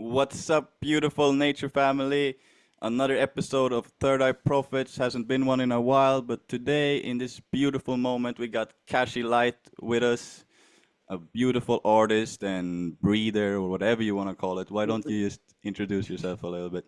What's up, beautiful nature family? Another episode of Third Eye Prophets. Hasn't been one in a while, but today, in this beautiful moment, we got Kashi Light with us, a beautiful artist and breather, or whatever you want to call it. Why don't you just introduce yourself a little bit?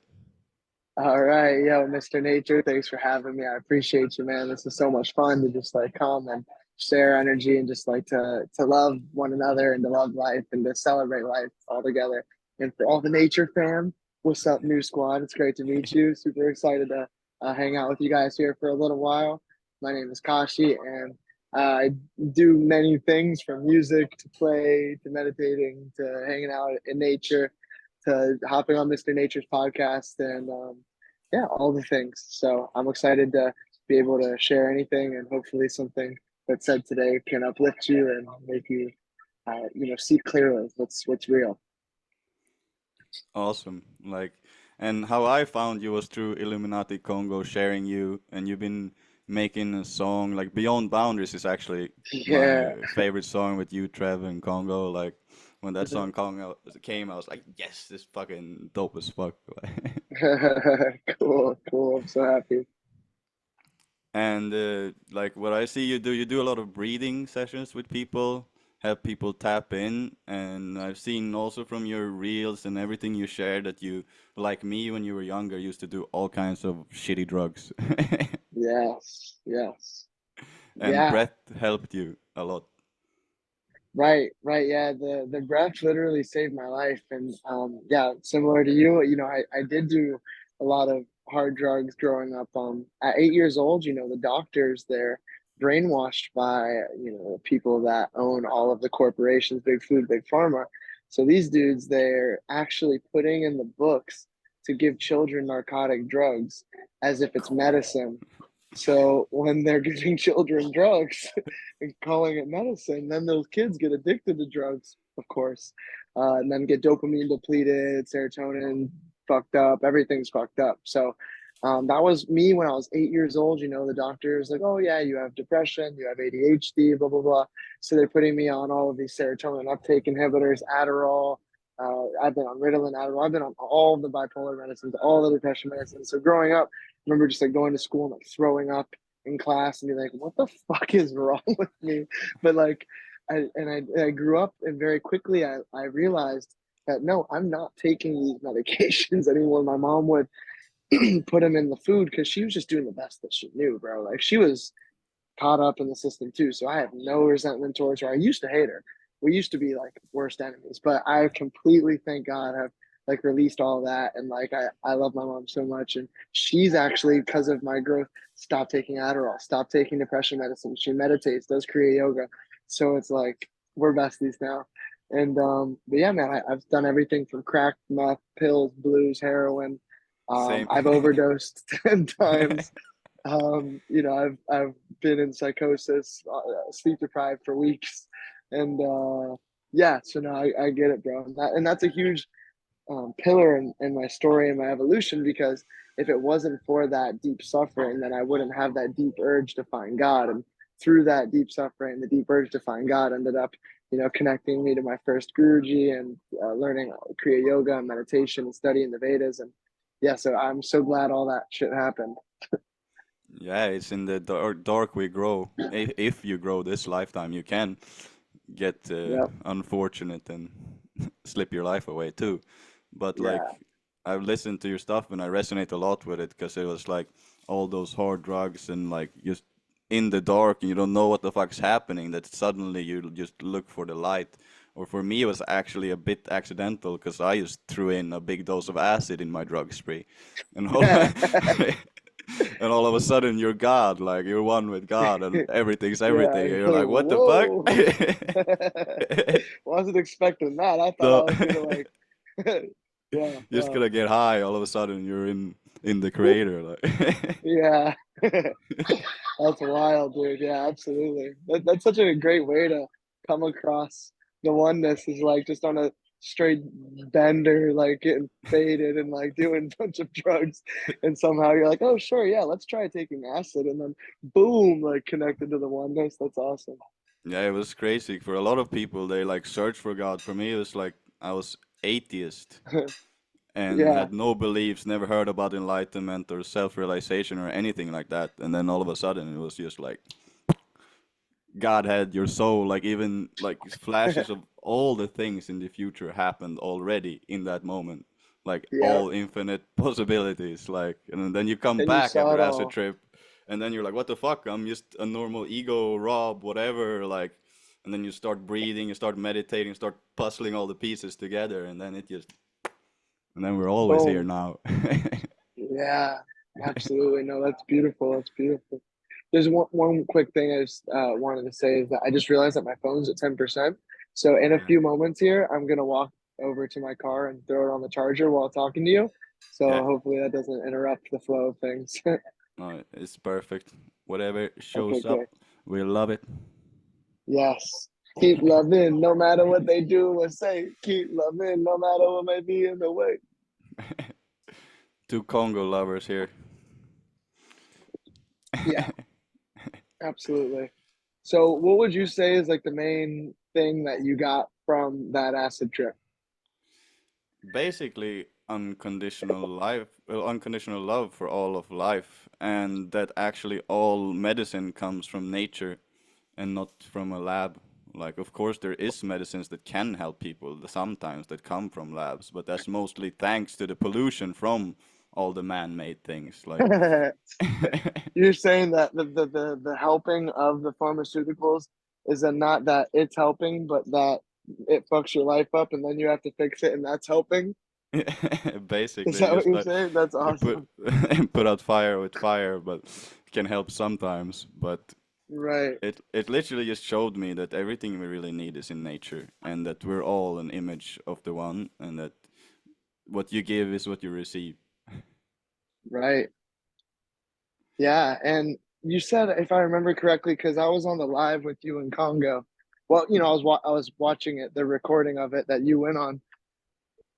All right, yo, Mr. Nature, thanks for having me. I appreciate you, man. This is so much fun to just like come and share energy and just like to love one another and to love life and to celebrate life all together. And for all the nature fam, what's up, new squad? It's great to meet you. Super excited to hang out with you guys here for a little while. My name is Kashi, and I do many things from music to play to meditating to hanging out in nature to hopping on Mr. Nature's podcast and yeah, all the things. So I'm excited to be able to share anything and hopefully something that's said today can uplift you and make you, see clearly what's real. Awesome. And how I found you was through Illuminati Congo sharing you, and you've been making a song like Beyond Boundaries is actually my Yeah. favorite song with you, Trev, and Congo. Like when that song came, I was like, yes, this fucking dope as fuck. Cool, cool. I'm so happy. And like what I see you do a lot of breathing sessions with people, have people tap in, and I've seen also from your reels and everything you share that you, like me when you were younger, used to do all kinds of shitty drugs. Yes, yes. And Yeah, breath helped you a lot. right, right. Yeah, the breath literally saved my life. And yeah, similar to you, I did do a lot of hard drugs growing up. At 8 years old, the doctors they're brainwashed by, people that own all of the corporations, big food, big pharma. So these dudes, they're actually putting in the books to give children narcotic drugs as if it's medicine. So when they're giving children drugs and calling it medicine, then those kids get addicted to drugs, of course, and then get dopamine depleted, serotonin fucked up, everything's fucked up. So that was me when I was 8 years old. The doctor was like, "Oh yeah, you have depression, you have ADHD, blah blah blah." So they're putting me on all of these serotonin uptake inhibitors, Adderall. I've been on Ritalin, Adderall. I've been on all of the bipolar medicines, all the depression medicines. So growing up, remember just like going to school and like throwing up in class and be like, what the fuck is wrong with me? But like, I grew up and very quickly I realized that no, I'm not taking these medications anymore. My mom would put them in the food because she was just doing the best that she knew, bro. Like she was caught up in the system too. So I have no resentment towards her. I used to hate her. We used to be like worst enemies, but I completely, thank God, have like released all that. And like, I love my mom so much. And she's actually, because of my growth, stopped taking Adderall, stopped taking depression medicine. She meditates, does Kriya yoga. So it's like, we're besties now. And, but yeah, man, I've done everything from crack, meth, pills, blues, heroin. Same. I've overdosed 10 times. I've been in psychosis, sleep deprived for weeks, and yeah. So now I get it, bro. And that's a huge pillar in my story and my evolution because if it wasn't for that deep suffering, then I wouldn't have that deep urge to find God. And through that deep suffering, the deep urge to find God ended up, connecting me to my first Guruji and learning Kriya Yoga and meditation and studying the Vedas. And yeah, so I'm so glad all that shit happened. Yeah, it's in the dark we grow. If you grow this lifetime, you can get Yep. unfortunate and slip your life away too. But like, Yeah. I've listened to your stuff and I resonate a lot with it because it was like all those hard drugs and like just in the dark and you don't know what the fuck's happening. That suddenly you just look for the light. Or for me, it was actually a bit accidental because I just threw in a big dose of acid in my drug spree, and all and all of a sudden you're God, like you're one with God, and everything's Yeah, everything, and it's you're like, like, what the fuck? whoa. Wasn't expecting that. I thought So I was gonna like, yeah, just yeah, gonna get high, all of a sudden you're in the creator, like. yeah. That's wild, dude. Yeah, absolutely. That's such a great way to come across the oneness is like just on a straight bender, like getting faded and like doing a bunch of drugs, and somehow you're like, oh, sure, yeah, let's try taking acid, and then boom, like connected to the oneness. That's awesome. Yeah, it was crazy for a lot of people. They like search for God. For me, it was like I was atheist and Yeah. had no beliefs, never heard about enlightenment or self-realization or anything like that. And then all of a sudden, it was just like God had your soul. Like even like flashes of all the things in the future happened already in that moment. Like Yeah. all infinite possibilities. Like, and then you come And you back saw after it acid all. trip, and then you're like, what the fuck? I'm just a normal ego, Rob, whatever. Like, and then you start breathing, you start meditating, start puzzling all the pieces together, and then it just, and then we're always here Boom. now. Yeah. Absolutely. No, that's beautiful. That's beautiful. There's one quick thing I just wanted to say is that I just realized that my phone's at 10%. So in a Yeah. few moments here, I'm gonna walk over to my car and throw it on the charger while talking to you. So Yeah. hopefully that doesn't interrupt the flow of things. No, it's perfect. Whatever Okay, shows up, good. we love it. Yes. Keep loving no matter what they do or say. Keep loving no matter what may be in the way. Two Congo lovers here. Yeah, absolutely. So what would you say is like the main thing that you got from that acid trip? Basically, unconditional love for all of life, and that actually all medicine comes from nature and not from a lab. Like, of course, there is medicines that can help people sometimes that come from labs, but that's mostly thanks to the pollution from all the man-made things. Like, You're saying that the helping of the pharmaceuticals is that not that it's helping, but that it fucks your life up and then you have to fix it and that's helping? Is basically, that what just you're like saying? That's you put awesome. put out fire with fire, but it can help sometimes. But Right, it literally just showed me that everything we really need is in nature, and that we're all an image of the one, and that what you give is what you receive. right. Yeah, and you said, if I remember correctly, because I was on the live with you in Congo. Well, I was watching it, the recording of it that you went on.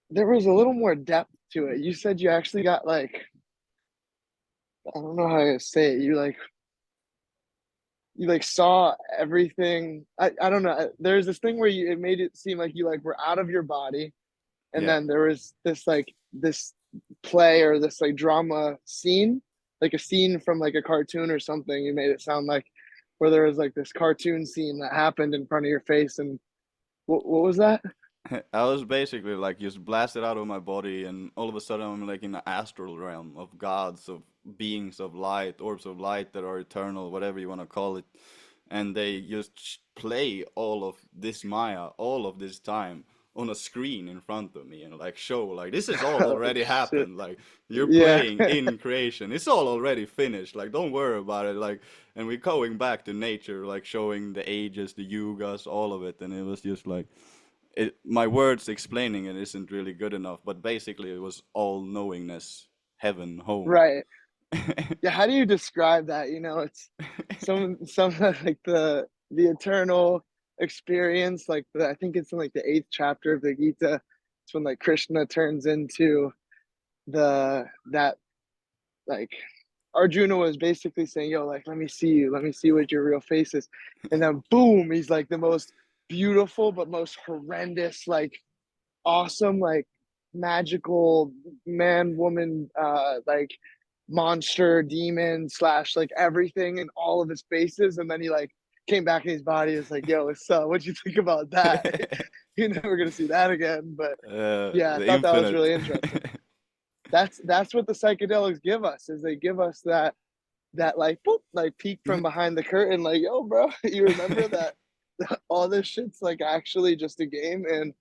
There was a little more depth to it. You said you actually got like, I don't know how to say it. You like saw everything. I don't know. There's this thing where it made it seem like you like were out of your body, and Yeah, then there was this play or this like drama scene, like a scene from like a cartoon or something. You made it sound like where there was like this cartoon scene that happened in front of your face, and what was that? I was basically like just blasted out of my body, and all of a sudden I'm like in the astral realm of gods, of beings of light, orbs of light that are eternal, whatever you want to call it, and they just play all of this Maya, all of this time on a screen in front of me, and like show like this is all Oh already shit! happened. Like you're Yeah, playing in creation, it's all already finished. Like don't worry about it. Like, and we're going back to nature, like showing the ages, the yugas, all of it, and it was just like my words explaining it isn't really good enough, but basically it was all knowingness, heaven, home. right. Yeah, how do you describe that? It's some like the eternal experience, like I think it's in like the eighth chapter of the Gita. It's when like Krishna turns into the that like Arjuna was basically saying, "Yo, like let me see you, let me see what your real face is," and then boom, he's like the most beautiful but most horrendous, like awesome, like magical man, woman, like monster, demon slash like everything in all of his faces, and then he like came back in his body. It's like, yo, what's up? What'd you think about that? You're never gonna see that again. But yeah, I The thought that was infinite. really interesting. That's what the psychedelics give us, is they give us that like boop, like peek from behind the curtain, like, yo, bro, you remember that all this shit's like actually just a game, and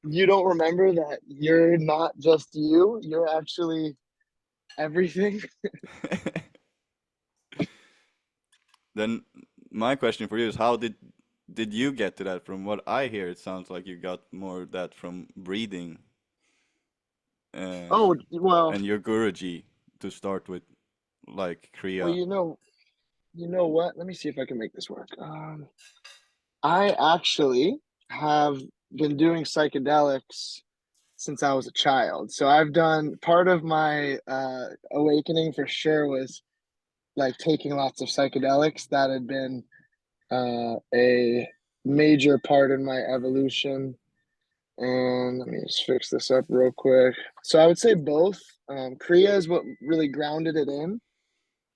you don't remember that you're not just you're actually everything. Then my question for you is how did you get to that? From what I hear, it sounds like you got more of that from breathing uh, Oh, well, and your Guruji to start with, like well, Kriya. you know what? Let me see if I can make this work. I actually have been doing psychedelics since I was a child. So I've done part of my awakening for sure was like taking lots of psychedelics. That had been a major part in my evolution. And let me just fix this up real quick. So I would say both. Kriya is what really grounded it in.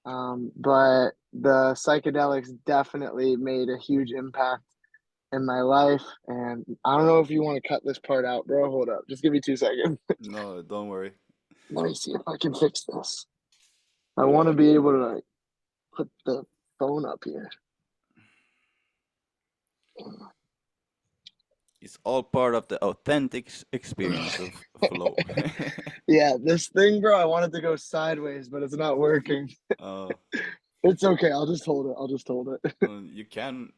But the psychedelics definitely made a huge impact in my life. And I don't know if you want to cut this part out, bro. Hold up. Just give me 2 seconds. No, don't worry. Let me see if I can fix this. I want to be able to like put the phone up here. It's all part of the authentic experience of flow. Yeah, this thing, bro, I wanted to go sideways, but it's not working. uh, It's okay. I'll just hold it. I'll just hold it. you can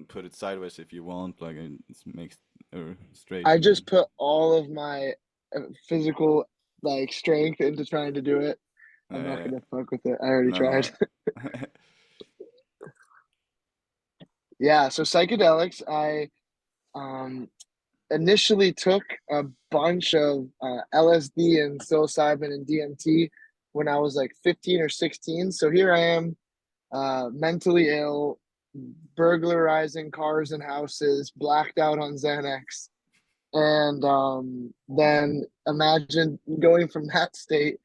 put it sideways if you want, like it makes or straight. I I mean, just put all of my physical like strength into trying to do it. I'm not uh, gonna fuck with it. I already no, tried. no. Yeah, so psychedelics, I um initially took a bunch of LSD and psilocybin and DMT when I was like 15 or 16. So here I am, mentally ill, burglarizing cars and houses, blacked out on Xanax. And then imagine going from that state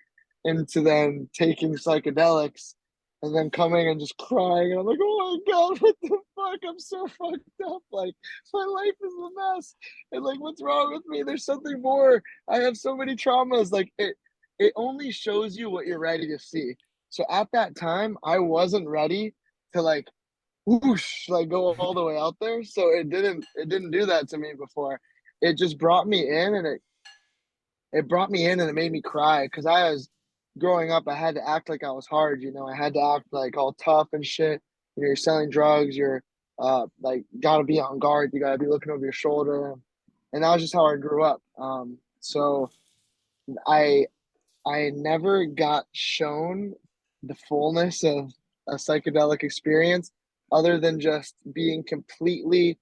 into then taking psychedelics and then coming and just crying. And I'm like, oh my God, what the fuck? I'm so fucked up. Like, my life is a mess. And like, what's wrong with me? There's something more. I have so many traumas. Like, it only shows you what you're ready to see. So at that time, I wasn't ready to like whoosh, like go all the way out there. So it didn't do that to me before. It just brought me in and it brought me in and it made me cry because I was growing up, I had to act like I was hard, I had to act like all tough and shit. You're selling drugs, you're like gotta be on guard, you gotta be looking over your shoulder. And that was just how I grew up. So I I never got shown the fullness of a psychedelic experience other than just being completely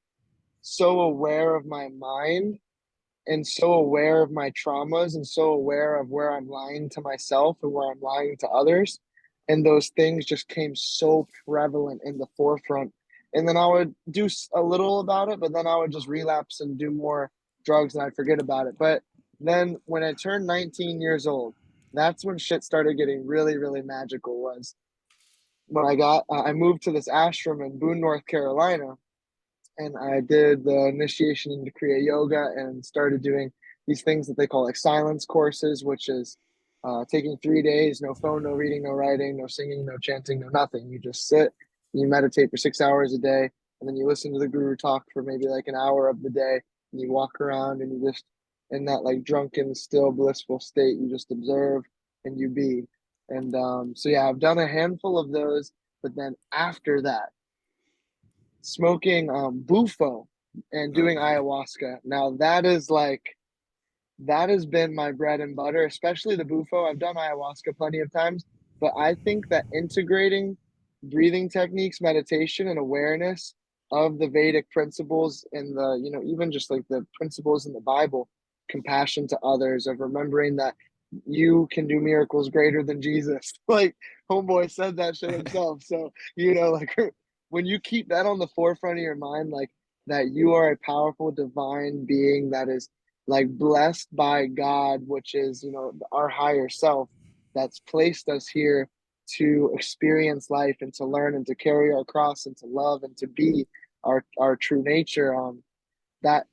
so aware of my mind and so aware of my traumas and so aware of where I'm lying to myself and where I'm lying to others. And those things just came so prevalent in the forefront. And then I would do a little about it, but then I would just relapse and do more drugs and I'd forget about it. But then when I turned 19 years old, that's when shit started getting really, really magical. Was when I moved to this ashram in Boone, North Carolina, and I did the initiation into Kriya Yoga and started doing these things that they call like silence courses, which is taking 3 days, no phone, no reading, no writing, no singing, no chanting, no nothing. You just sit, you meditate for 6 hours a day, and then you listen to the guru talk for maybe like an hour of the day, and you walk around and you just in that like drunken, still blissful state, you just observe and you be. And so yeah, I've done a handful of those, but then after that, smoking bufo and uh, doing ayahuasca. Now that is like that has been my bread and butter, especially the bufo. I've done ayahuasca plenty of times, but I think that integrating breathing techniques, meditation, and awareness of the Vedic principles and the, even just like the principles in the Bible, compassion to others, of remembering that you can do miracles greater than Jesus. Like homeboy said that shit himself. So, like when you keep that on the forefront of your mind, like that you are a powerful divine being that is like blessed by God, which is, our higher self that's placed us here to experience life and to learn and to carry our cross and to love and to be our true nature. That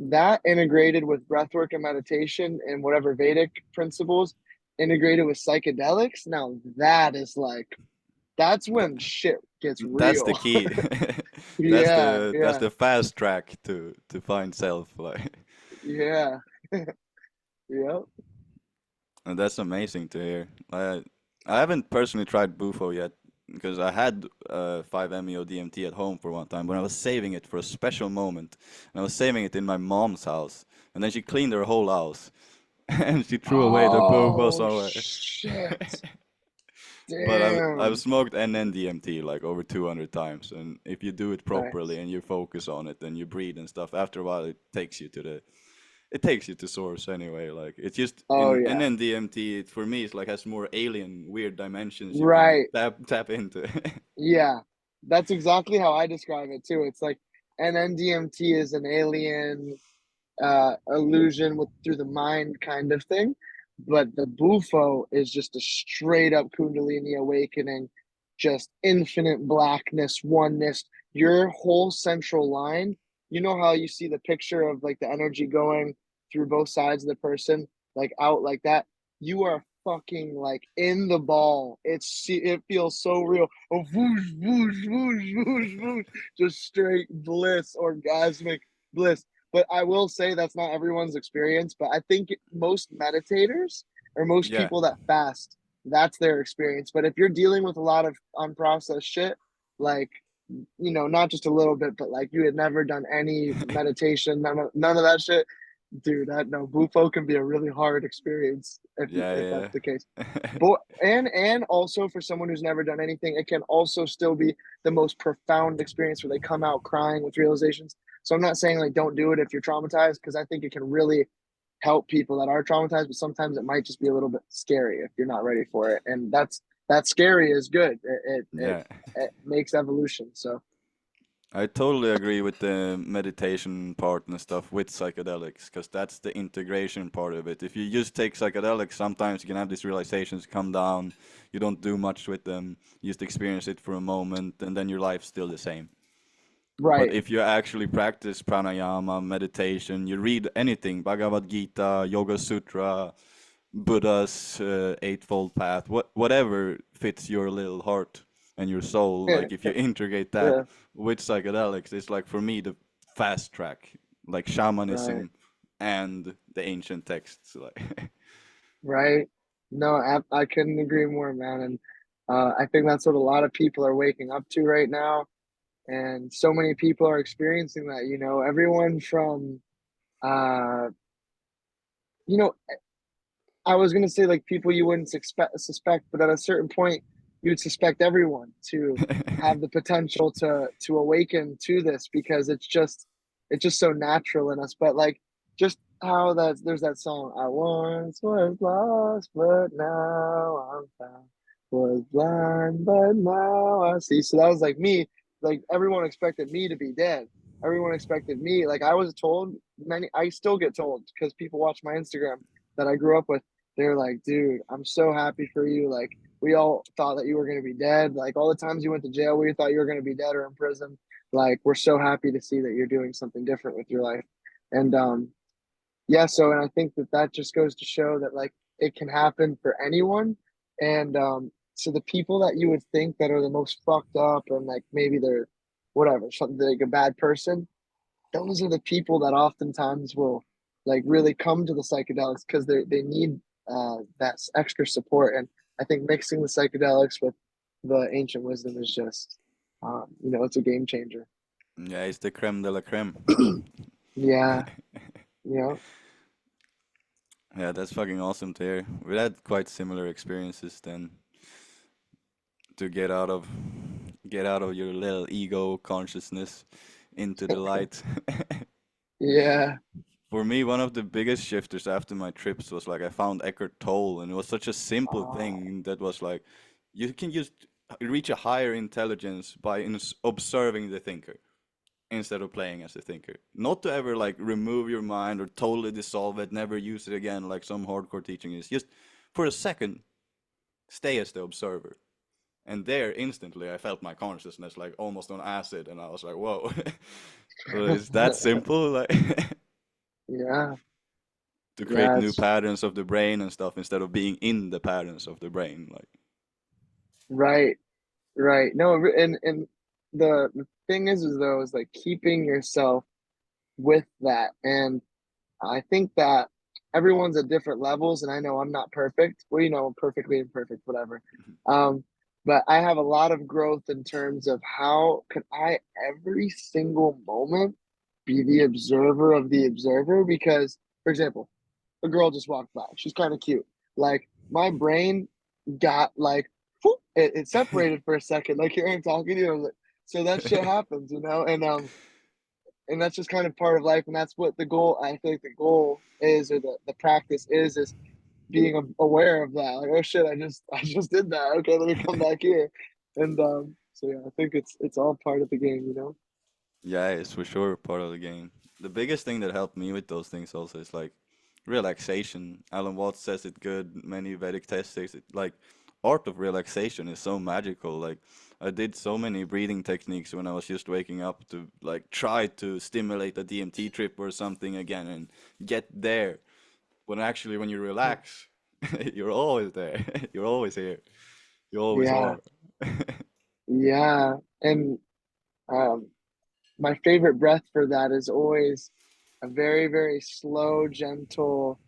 that integrated with breathwork and meditation and whatever Vedic principles integrated with psychedelics. Now that is like that's that, when shit gets that's the real. key. that's Yeah, the that's yeah, the fast track to find self, like. yeah, yeah. And that's amazing to hear. I haven't personally tried Bufo yet because I had 5-MeO DMT at home for one time, but I was saving it for a special moment. And I was saving it in my mom's house, and then she cleaned her whole house, and she threw away the Bufo Oh somewhere. shit. But I've Damn. smoked NN-DMT like over 200 times, and if you do it properly Nice. and you focus on it and you breathe and stuff, after a while it takes you to source anyway. Like it's just Oh in yeah. NN-DMT for me it's like has more alien weird dimensions you can Right. tap into. Yeah. That's exactly how I describe it too. It's like an NDMT is an alien illusion with through the mind kind of thing. But the bufo is just a straight up kundalini awakening, just infinite blackness, oneness. Your whole central line, you know how you see the picture of like the energy going through both sides of the person, like out like that. You are fucking like in the ball. It feels so real. Oh, whoosh, whoosh, whoosh, whoosh, whoosh. Just straight bliss, orgasmic bliss. But I will say that's not everyone's experience. But I think most meditators or most Yeah. people that fast, that's their experience. But if you're dealing with a lot of unprocessed shit, like not just a little bit, but like you had never done any meditation, none of that shit, dude. That no, Bufo can be a really hard experience if that's Yeah, the case. yeah. But and also for someone who's never done anything, it can also still be the most profound experience where they come out crying with realizations. So I'm not saying like don't do it if you're traumatized, because I think it can really help people that are traumatized, but sometimes it might just be a little bit scary if you're not ready for it. And that scary is good. Yeah. It makes evolution. So I totally agree with the meditation part and stuff with psychedelics, because that's the integration part of it. If you just take psychedelics, sometimes you can have these realizations come down, you don't do much with them, you just experience it for a moment, and then your life's still the same. But right, if you actually practice pranayama, meditation, you read anything, Bhagavad Gita, Yoga Sutra, Buddha's Eightfold Path, whatever fits your little heart and your soul. yeah, Like if you integrate that yeah, with psychedelics, it's like for me the fast track, like right. shamanism and the ancient texts. Like Right. No, I couldn't agree more, man. And I think that's what a lot of people are waking up to right now. And so many people are experiencing that, everyone from, uh, you know, I was gonna say like people you wouldn't suspect, but at a certain point, you'd suspect everyone to have the potential to awaken to this, because it's just so natural in us. But like just how there's that song, I once was lost, but now I'm found. Was blind, but now I see. So that was like me. Like everyone expected me to be dead. Everyone expected me. Like I was told I still get told because people watch my Instagram that I grew up with. They're like, dude, I'm so happy for you. Like, we all thought that you were going to be dead. Like, all the times you went to jail, we thought you were going to be dead or in prison. Like, we're so happy to see that you're doing something different with your life. And yeah, so, and I think that just goes to show that, like, it can happen for anyone. And so the people that you would think that are the most fucked up and, like, maybe they're whatever, something like a bad person, those are the people that oftentimes will like really come to the psychedelics because they need that extra support. And I think mixing the psychedelics with the ancient wisdom is just, it's a game changer. yeah, it's the creme de la creme. Yeah, yeah, Yeah, that's fucking awesome to hear. We had quite similar experiences then to get out of your little ego consciousness into the light. yeah. For me, one of the biggest shifters after my trips was like I found Eckhart Tolle, and it was such a simple Oh, thing that was like you can just reach a higher intelligence by observing the thinker instead of playing as a thinker. Not to ever like remove your mind or totally dissolve it, never use it again like some hardcore teaching is. Just for a second, stay as the observer. And there, instantly, I felt my consciousness like almost on acid, and I was like, "Whoa, well, it's that simple!" Like yeah, to create yeah. new It's patterns of the brain and stuff instead of being in the patterns of the brain. Like, right, right. No, and the thing is though, is like keeping yourself with that. And I think that everyone's at different levels, and I know I'm not perfect. Well, perfectly imperfect, whatever. Um, but I have a lot of growth in terms of how could I every single moment be the observer of the observer? Because, for example, a girl just walked by. She's kind of cute. Like my brain got like whoop, it separated for a second. Like here I'm talking to you. Like, so that shit happens, and that's just kind of part of life, and that's what the goal, I feel like the goal is, or the practice is being aware of that, like, oh shit, I just did that, okay, let me come back here. And so yeah, I think it's all part of the game. yeah, it's for sure part of the game. the biggest thing that helped me with those things also is like relaxation. Alan Watts says it good. Many Vedic texts says it. Like art of relaxation is so magical. Like I did so many breathing techniques when I was just waking up to like try to stimulate a DMT trip or something again and get there. When actually when you relax, you're always there. You're always here. You always Yeah, are. yeah. And um, my favorite breath for that is always a very, very slow, gentle,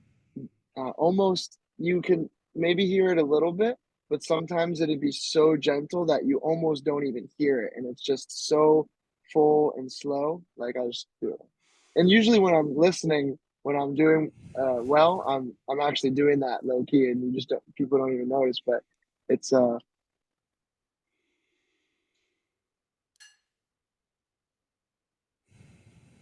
almost you can maybe hear it a little bit, but sometimes it'd be so gentle that you almost don't even hear it. And it's just so full and slow. Like I just do it. And usually when I'm listening, when I'm doing well, I'm actually doing that low key and you just don't, people don't even notice, but it's a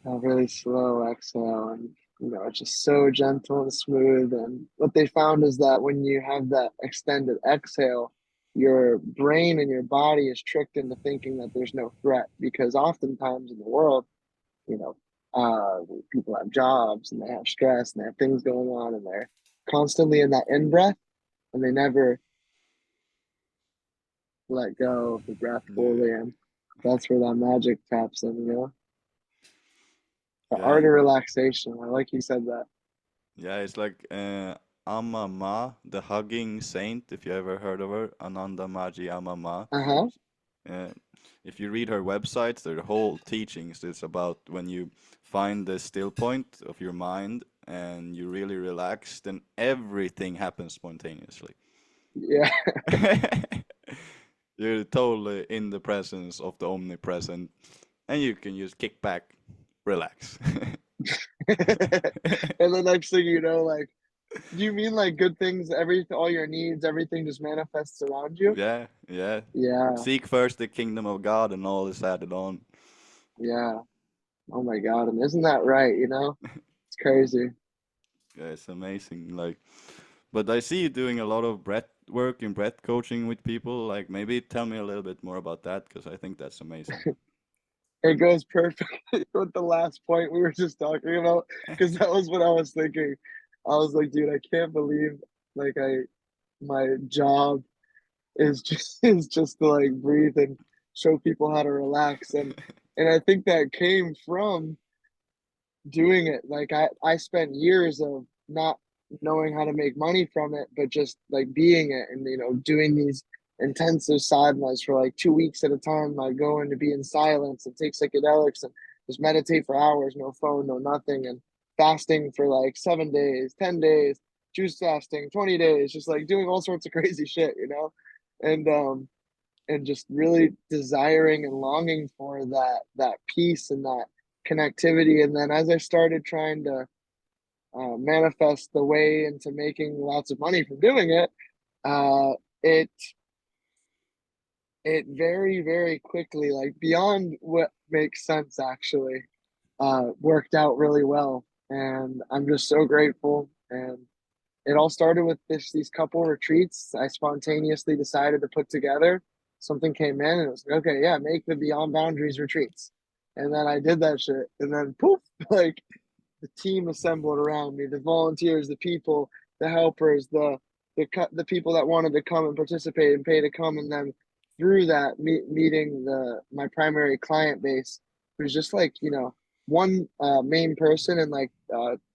really slow exhale, and it's just so gentle and smooth. And what they found is that when you have that extended exhale, your brain and your body is tricked into thinking that there's no threat, because oftentimes in the world, you know people have jobs and they have stress and they have things going on, and they're constantly in that in breath, and they never let go of the breath Yeah. fully. And that's where that magic taps in. The art Yeah. of relaxation. I like you said that. Yeah, it's like Amma Ma, the hugging saint, if you ever heard of her, Ananda Maji Amma Ma. Uh-huh. Uh, if you read her websites, their whole teachings is about when you find the still point of your mind and you really relax, then everything happens spontaneously. Yeah. You're totally in the presence of the omnipresent, and you can just kick back, relax. And the next thing you know, like, do you mean like good things, all your needs, everything just manifests around you? Yeah, yeah. Yeah, Seek first the kingdom of God, and all is added on. yeah. Oh my God. And isn't that right? It's crazy. Yeah, it's amazing. Like, but I see you doing a lot of breath work and breath coaching with people. Like, maybe tell me a little bit more about that because I think that's amazing. It goes perfectly with the last point we were just talking about, because that was what I was thinking. I was like, dude, I can't believe like my job is just to like breathe and show people how to relax. And I think that came from doing it. Like I spent years of not knowing how to make money from it, but just like being it, and doing these intensive sadhanas for like 2 weeks at a time. I go in to be in silence and take psychedelics and just meditate for hours, no phone, no nothing, and fasting for like 7 days, 10 days, juice fasting, 20 days, just like doing all sorts of crazy shit. And just really desiring and longing for that peace and that connectivity. And then as I started trying to manifest the way into making lots of money from doing it, uh, it it very, very quickly, like beyond what makes sense, actually worked out really well. And I'm just so grateful. And it all started with these couple retreats I spontaneously decided to put together. Something came in and it was like, okay, yeah, make the Beyond Boundaries retreats. And then I did that shit. And then poof, like the team assembled around me, the volunteers, the people, the helpers, the people that wanted to come and participate and pay to come. And then through that, meeting my primary client base, who's just like one main person and like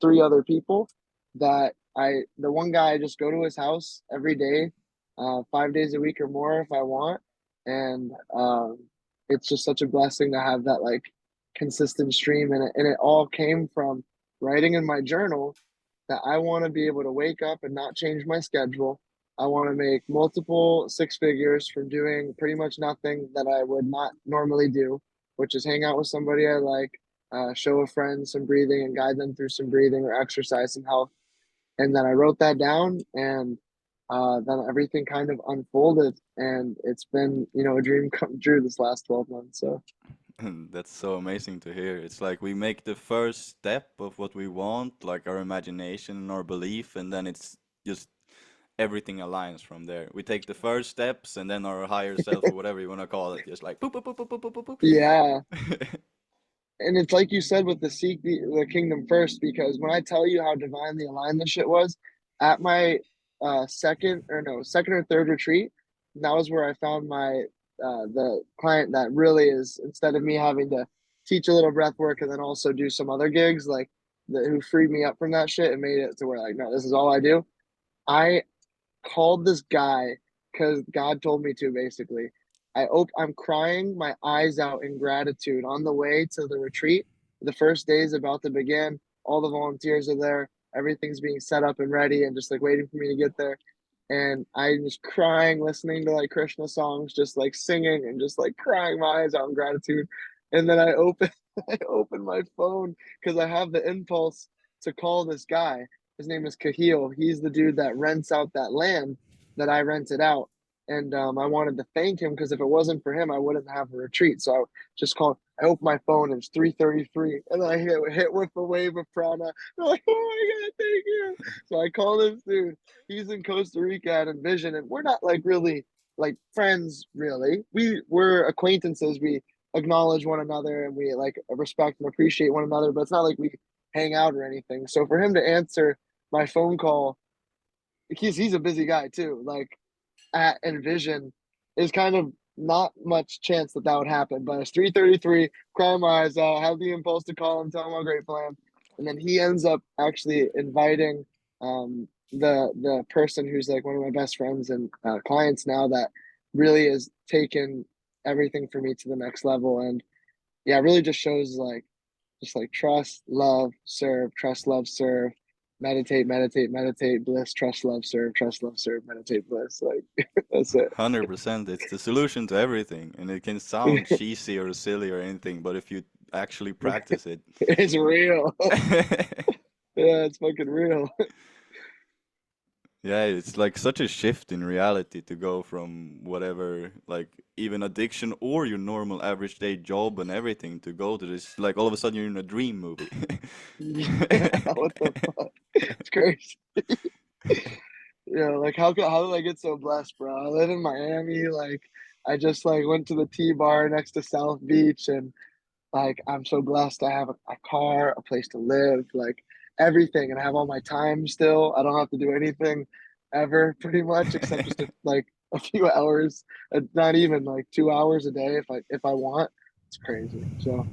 three other people. That the one guy, I just go to his house every day, 5 days a week or more if I want. And it's just such a blessing to have that like consistent stream. And it all came from writing in my journal that I want to be able to wake up and not change my schedule. I want to make multiple six figures from doing pretty much nothing that I would not normally do, which is hang out with somebody I like, show a friend some breathing and guide them through some breathing or exercise, some health. And then I wrote that down, and then everything kind of unfolded, and it's been a dream come true this last 12 months. So And that's so amazing to hear. It's like we make the first step of what we want, like our imagination and our belief, and then it's just everything aligns from there. We take the first steps, and then our higher self, or whatever you want to call it, just like boop, boop, boop, boop, boop, boop, boop, yeah, boop. and it's like you said with the seek the kingdom first, because when I tell you how divinely aligned this shit was, at my second or third retreat, that was where I found my the client that really is, instead of me having to teach a little breath work and then also do some other gigs, like who freed me up from that shit and made it to where like, no, this is all I do. I called this guy because God told me to, basically. I'm crying my eyes out in gratitude on the way to the retreat. The first day is about to begin. All the volunteers are there. Everything's being set up and ready and just like waiting for me to get there. And I'm just crying, listening to like Krishna songs, just like singing and just like crying my eyes out in gratitude. And then I open I open my phone because I have the impulse to call this guy. His name is Kahil. He's the dude that rents out that land that I rented out. And I wanted to thank him because if it wasn't for him, I wouldn't have a retreat. So I just called. I opened my phone. It was 3:33, and then I hit with a wave of prana. I'm like, oh my god, thank you. So I call this dude. He's in Costa Rica at Envision, and we're not like really like friends. Really, we're acquaintances. We acknowledge one another and we like respect and appreciate one another. But it's not like we hang out or anything. So for him to answer my phone call, he's a busy guy too. Like at Envision, is kind of not much chance that that would happen. But it's 3:33, crying my eyes out. Have the impulse to call him, tell him how grateful I am, and then he ends up actually inviting the person who's like one of my best friends and clients now that really has taken everything for me to the next level. And yeah, it really just shows like just like trust, love, serve, trust, love, serve, meditate, meditate, meditate, bliss, trust, love, serve, meditate, bliss. Like that's it. 100%. It's the solution to everything, and it can sound cheesy or silly or anything, but if you actually practice it. It's real. Yeah, it's fucking real. Yeah, it's like such a shift in reality to go from whatever, like even addiction or your normal average day job and everything to go to this, like all of a sudden you're in a dream movie. Yeah, what the fuck? It's crazy. Yeah, like how did I get so blessed, bro? I live in Miami. Like I just like went to the T bar next to South Beach, and like I'm so blessed to have a car, a place to live, like everything, and I have all my time still. I don't have to do anything ever, pretty much, except just like a few hours, not even like 2 hours a day if I want. It's crazy. So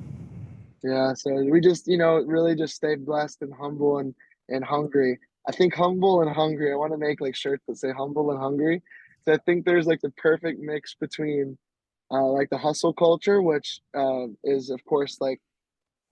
yeah, so we just really just stay blessed and humble and hungry. I think humble and hungry. I want to make like shirts that say humble and hungry. So I think there's like the perfect mix between like the hustle culture, which is of course like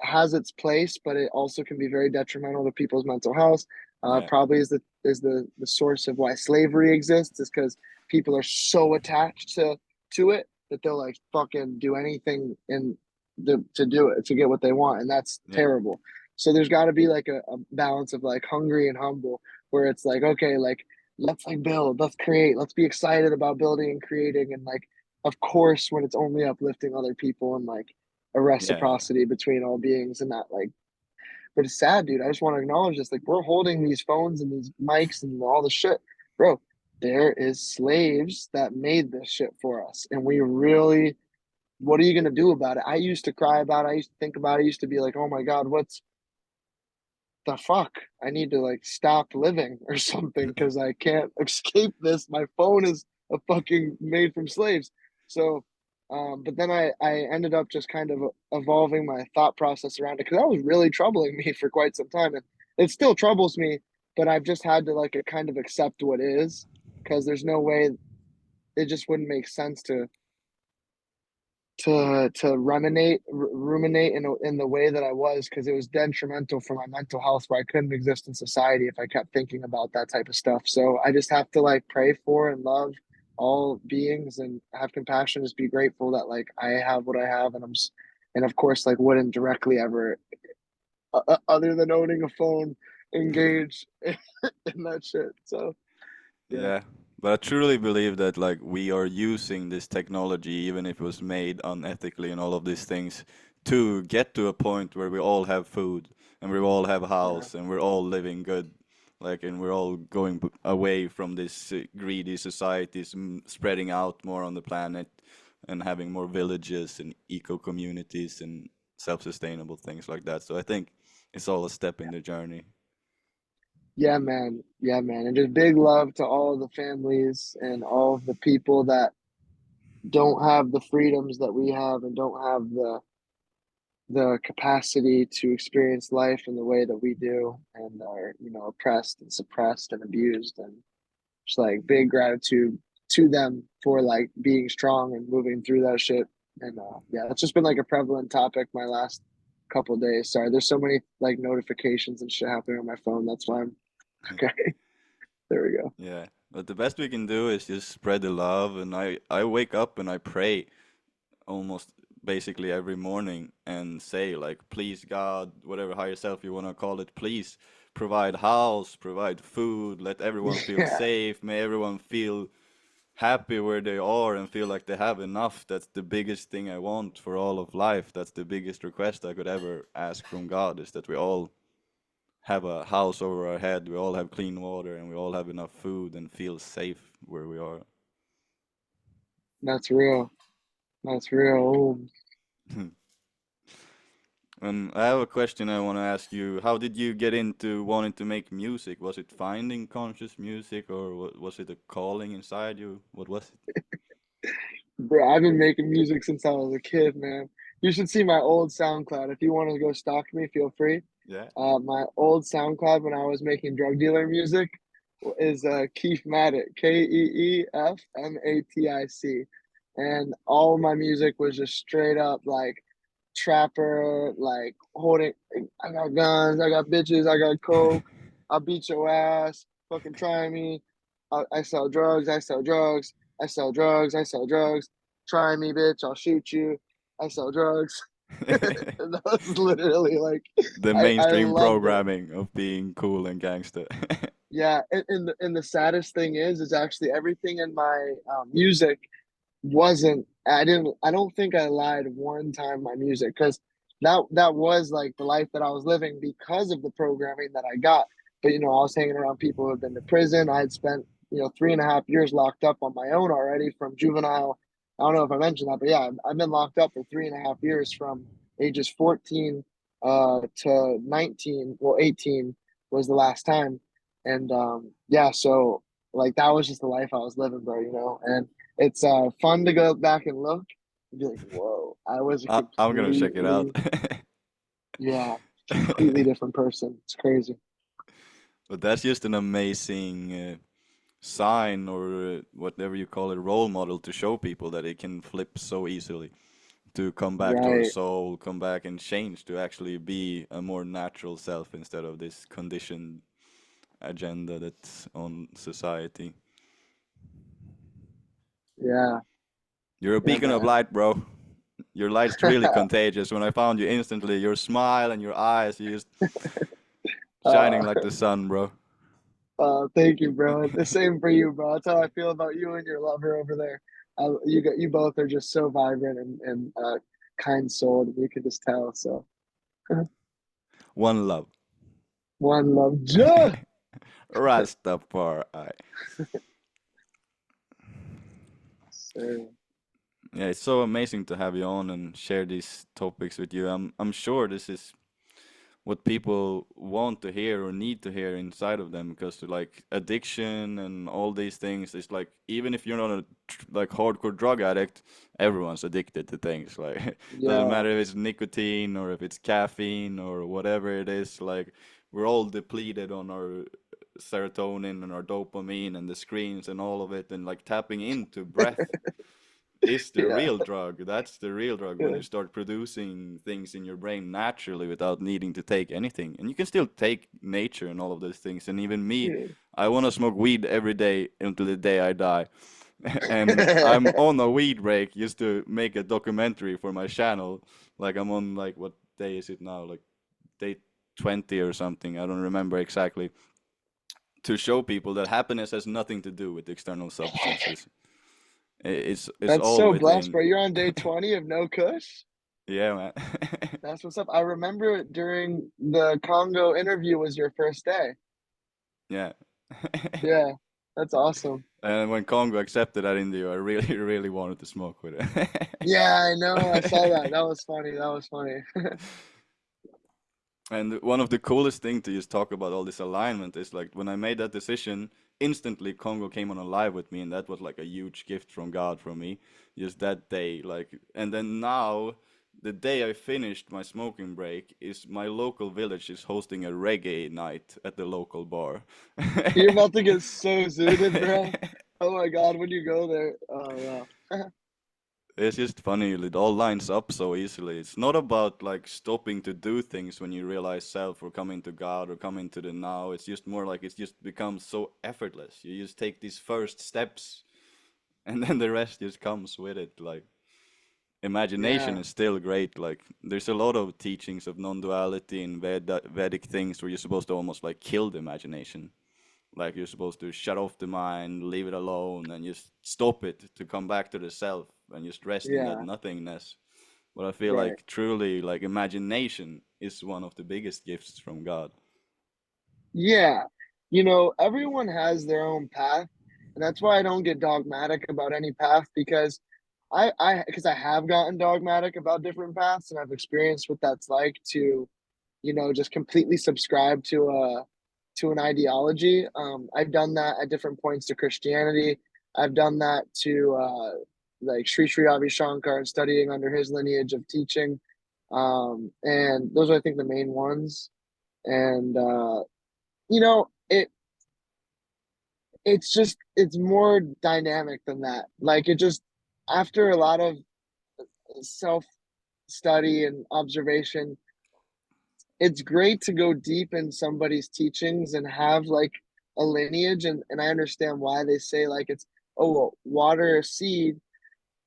has its place, but it also can be very detrimental to people's mental health. Yeah, Probably is the source of why slavery exists, is because people are so attached to it that they'll like fucking do anything to do it to get what they want, and that's yeah, terrible. So there's got to be like a balance of like hungry and humble, where it's like okay, like let's like build, let's create, let's be excited about building and creating, and like of course when it's only uplifting other people and like a yeah, reciprocity between all beings and not like, but it's sad, dude. I just want to acknowledge this. Like we're holding these phones and these mics and all the shit. Bro, there is slaves that made this shit for us. And we really, what are you gonna do about it? I used to cry about it. I used to think about it. I used to be like, oh my God, what's the fuck? I need to like stop living or something because I can't escape this. My phone is a fucking made from slaves. So, but then I ended up just kind of evolving my thought process around it because that was really troubling me for quite some time, and it still troubles me. But I've just had to like kind of accept what is because there's no way it just wouldn't make sense to ruminate in the way that I was because it was detrimental for my mental health where I couldn't exist in society if I kept thinking about that type of stuff. So I just have to like pray for and love all beings and have compassion, just be grateful that like I have what I have and and of course like wouldn't directly ever other than owning a phone engage in that shit. So yeah. yeah. But I truly believe that like we are using this technology, even if it was made unethically and all of these things, to get to a point where we all have food and we all have a Yeah. house and we're all living good, like, and we're all going away from this greedy societies, spreading out more on the planet and having more villages and eco communities and self-sustainable things like that. So I think it's all a step in the journey. Yeah, man. Yeah, man. And just big love to all of the families and all of the people that don't have the freedoms that we have and don't have the capacity to experience life in the way that we do and are, oppressed and suppressed and abused, and just like big gratitude to them for like being strong and moving through that shit. And yeah, it's just been like a prevalent topic my last couple of days. Sorry, there's so many like notifications and shit happening on my phone. That's why I'm okay. There we go. Yeah, but the best we can do is just spread the love. And I wake up and I pray almost basically every morning and say like, please God, whatever higher self you want to call it, please provide house, provide food, let everyone feel Yeah, safe, may everyone feel happy where they are and feel like they have enough. That's the biggest thing I want for all of life. That's the biggest request I could ever ask from God, is that we all have a house over our head, we all have clean water, and we all have enough food and feel safe where we are. that's real. That's real. And I have a question I want to ask you. How did you get into wanting to make music? Was it finding conscious music, or was it a calling inside you? What was it? Bro, I've been making music since I was a kid, man. You should see my old SoundCloud. If you want to go stalk me, feel free. Yeah. My old SoundCloud when I was making drug dealer music is Keef Matic, KeefMatic, and all my music was just straight up like trapper, like holding. I got guns, I got bitches, I got coke. I'll beat your ass. Fucking try me. I sell drugs. I sell drugs. I sell drugs. I sell drugs. Try me, bitch. I'll shoot you. I sell drugs. And that was literally like The I mainstream loved it. programming of being cool and gangster. Yeah, and the saddest thing is actually everything in my music wasn't. I don't think I lied one time my music, because that was like the life that I was living because of the programming that I got. But I was hanging around people who had been to prison. I had spent 3.5 years locked up on my own already from juvenile. I don't know if I mentioned that, but yeah, I've been locked up for 3.5 years from ages 14 to 19. Well, 18 was the last time. And yeah, so like that was just the life I was living, bro. And it's fun to go back and look and be like, whoa, I was a I'm gonna check it out. completely, yeah, completely different person. It's crazy. But that's just an amazing sign, or whatever you call it, role model, to show people that it can flip so easily, to come back to our Right. soul, come back and change, to actually be a more natural self instead of this conditioned agenda that's on society. Yeah. You're a Yeah, beacon of man. light, bro. Your light's really contagious. When I found you instantly, your smile and your eyes, you just shining uh, like the sun, bro. thank you, bro. The same for you, bro. That's how I feel about you and your lover over there. You both are just so vibrant and kind souled. You can just tell. So One love. one love, ja. Rastafari. So, Yeah, it's so amazing to have you on and share these topics with you. I'm sure this is what people want to hear or need to hear inside of them, because like addiction and all these things is like, even if you're not a like hardcore drug addict, everyone's addicted to things like doesn't yeah, matter if it's nicotine or if it's caffeine or whatever it is, like we're all depleted on our serotonin and our dopamine and the screens and all of it, and like tapping into breath is the yeah, real drug. That's the real drug, when yeah, you start producing things in your brain naturally without needing to take anything. And you can still take nature and all of those things. And even me, I want to smoke weed every day until the day I die. And I'm yeah. on a weed break just to make a documentary for my channel. Like I'm on, like, what day is it now? Like day 20 or something. I don't remember exactly. To show people that happiness has nothing to do with external substances. It's That's all so blessed, within. bro. You're on day 20 of no kush. Yeah, man. That's what's up. I remember during the Congo interview was your first day. Yeah. Yeah. That's awesome. And when Congo accepted that interview, I really, really wanted to smoke with it. Yeah, I know. I saw that. That was funny. That was funny. And one of the coolest thing to just talk about all this alignment is like when I made that decision, instantly Congo came on alive with me, and that was like a huge gift from God for me. Just that day, like, and then now, the day I finished my smoking break, is my local village is hosting a reggae night at the local bar. You're about to get so zooted, bro. Oh my God, when you go there. Oh wow. It's just funny, it all lines up so easily. It's not about like stopping to do things when you realize self or coming to God or coming to the now. It's just more like it's just becomes so effortless. You just take these first steps and then the rest just comes with it. Like imagination Yeah, is still great. Like there's a lot of teachings of non-duality and Vedic things where you're supposed to almost like kill the imagination. Like you're supposed to shut off the mind, leave it alone, and just stop it to come back to the self and just rest in that yeah, nothingness. But I feel right. like truly, like imagination is one of the biggest gifts from God. Yeah. Everyone has their own path, and that's why I don't get dogmatic about any path because because I have gotten dogmatic about different paths and I've experienced what that's like to, just completely subscribe to an ideology. I've done that at different points to Christianity. I've done that to like Sri Ravi Shankar and studying under his lineage of teaching. And those are, I think, the main ones. And it's more dynamic than that. Like it just after a lot of self study and observation, it's great to go deep in somebody's teachings and have like a lineage, and I understand why they say like it's, oh well, water a seed,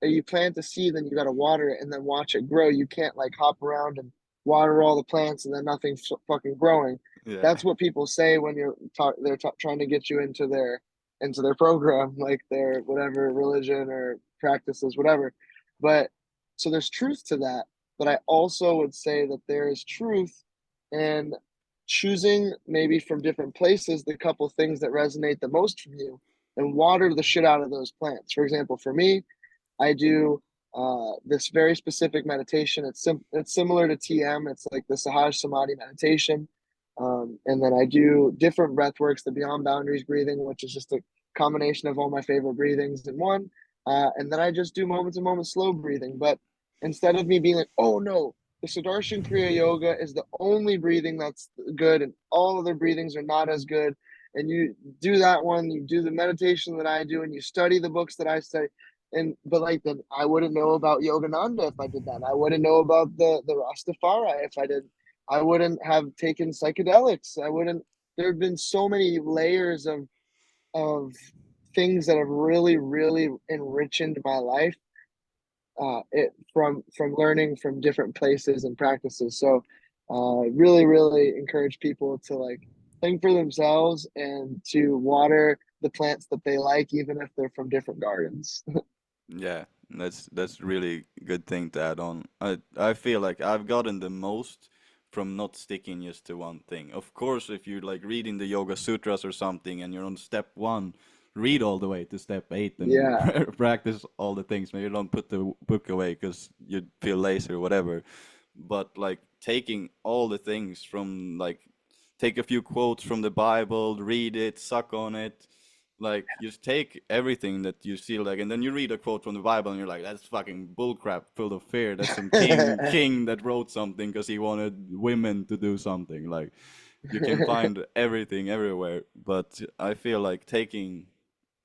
or you plant a seed, then you got to water it and then watch it grow. You can't like hop around and water all the plants and then nothing's fucking growing. Yeah. That's what people say when they're trying to get you into their program, like their whatever religion or practices, whatever. But so there's truth to that. But I also would say that there is truth in choosing maybe from different places the couple things that resonate the most from you and water the shit out of those plants. For example, for me, I do this very specific meditation. It's similar to TM. It's like the Sahaj Samadhi meditation. And then I do different breath works, the Beyond Boundaries breathing, which is just a combination of all my favorite breathings in one. And then I just do moment to moment slow breathing. But instead of me being like, oh no, the Sudarshan Kriya Yoga is the only breathing that's good, and all other breathings are not as good. And you do that one, you do the meditation that I do, and you study the books that I study. And but like then I wouldn't know about Yogananda if I did that. I wouldn't know about the Rastafari if I did. I wouldn't have taken psychedelics. I wouldn't. There have been so many layers of things that have really really enriched my life. From learning from different places and practices. So, really really encourage people to like think for themselves and to water the plants that they like, even if they're from different gardens. Yeah, that's really good thing to add on. I feel like I've gotten the most from not sticking just to one thing. Of course, if you're like reading the Yoga Sutras or something and you're on step one, read all the way to step eight and Yeah, practice all the things. Maybe don't put the book away because you feel lazy or whatever. But like taking all the things from like take a few quotes from the Bible, read it, suck on it, like you just take everything that you see like, and then you read a quote from the Bible and you're like, that's fucking bullcrap, full of fear. That's some king that wrote something because he wanted women to do something. Like you can find everything everywhere, but I feel like taking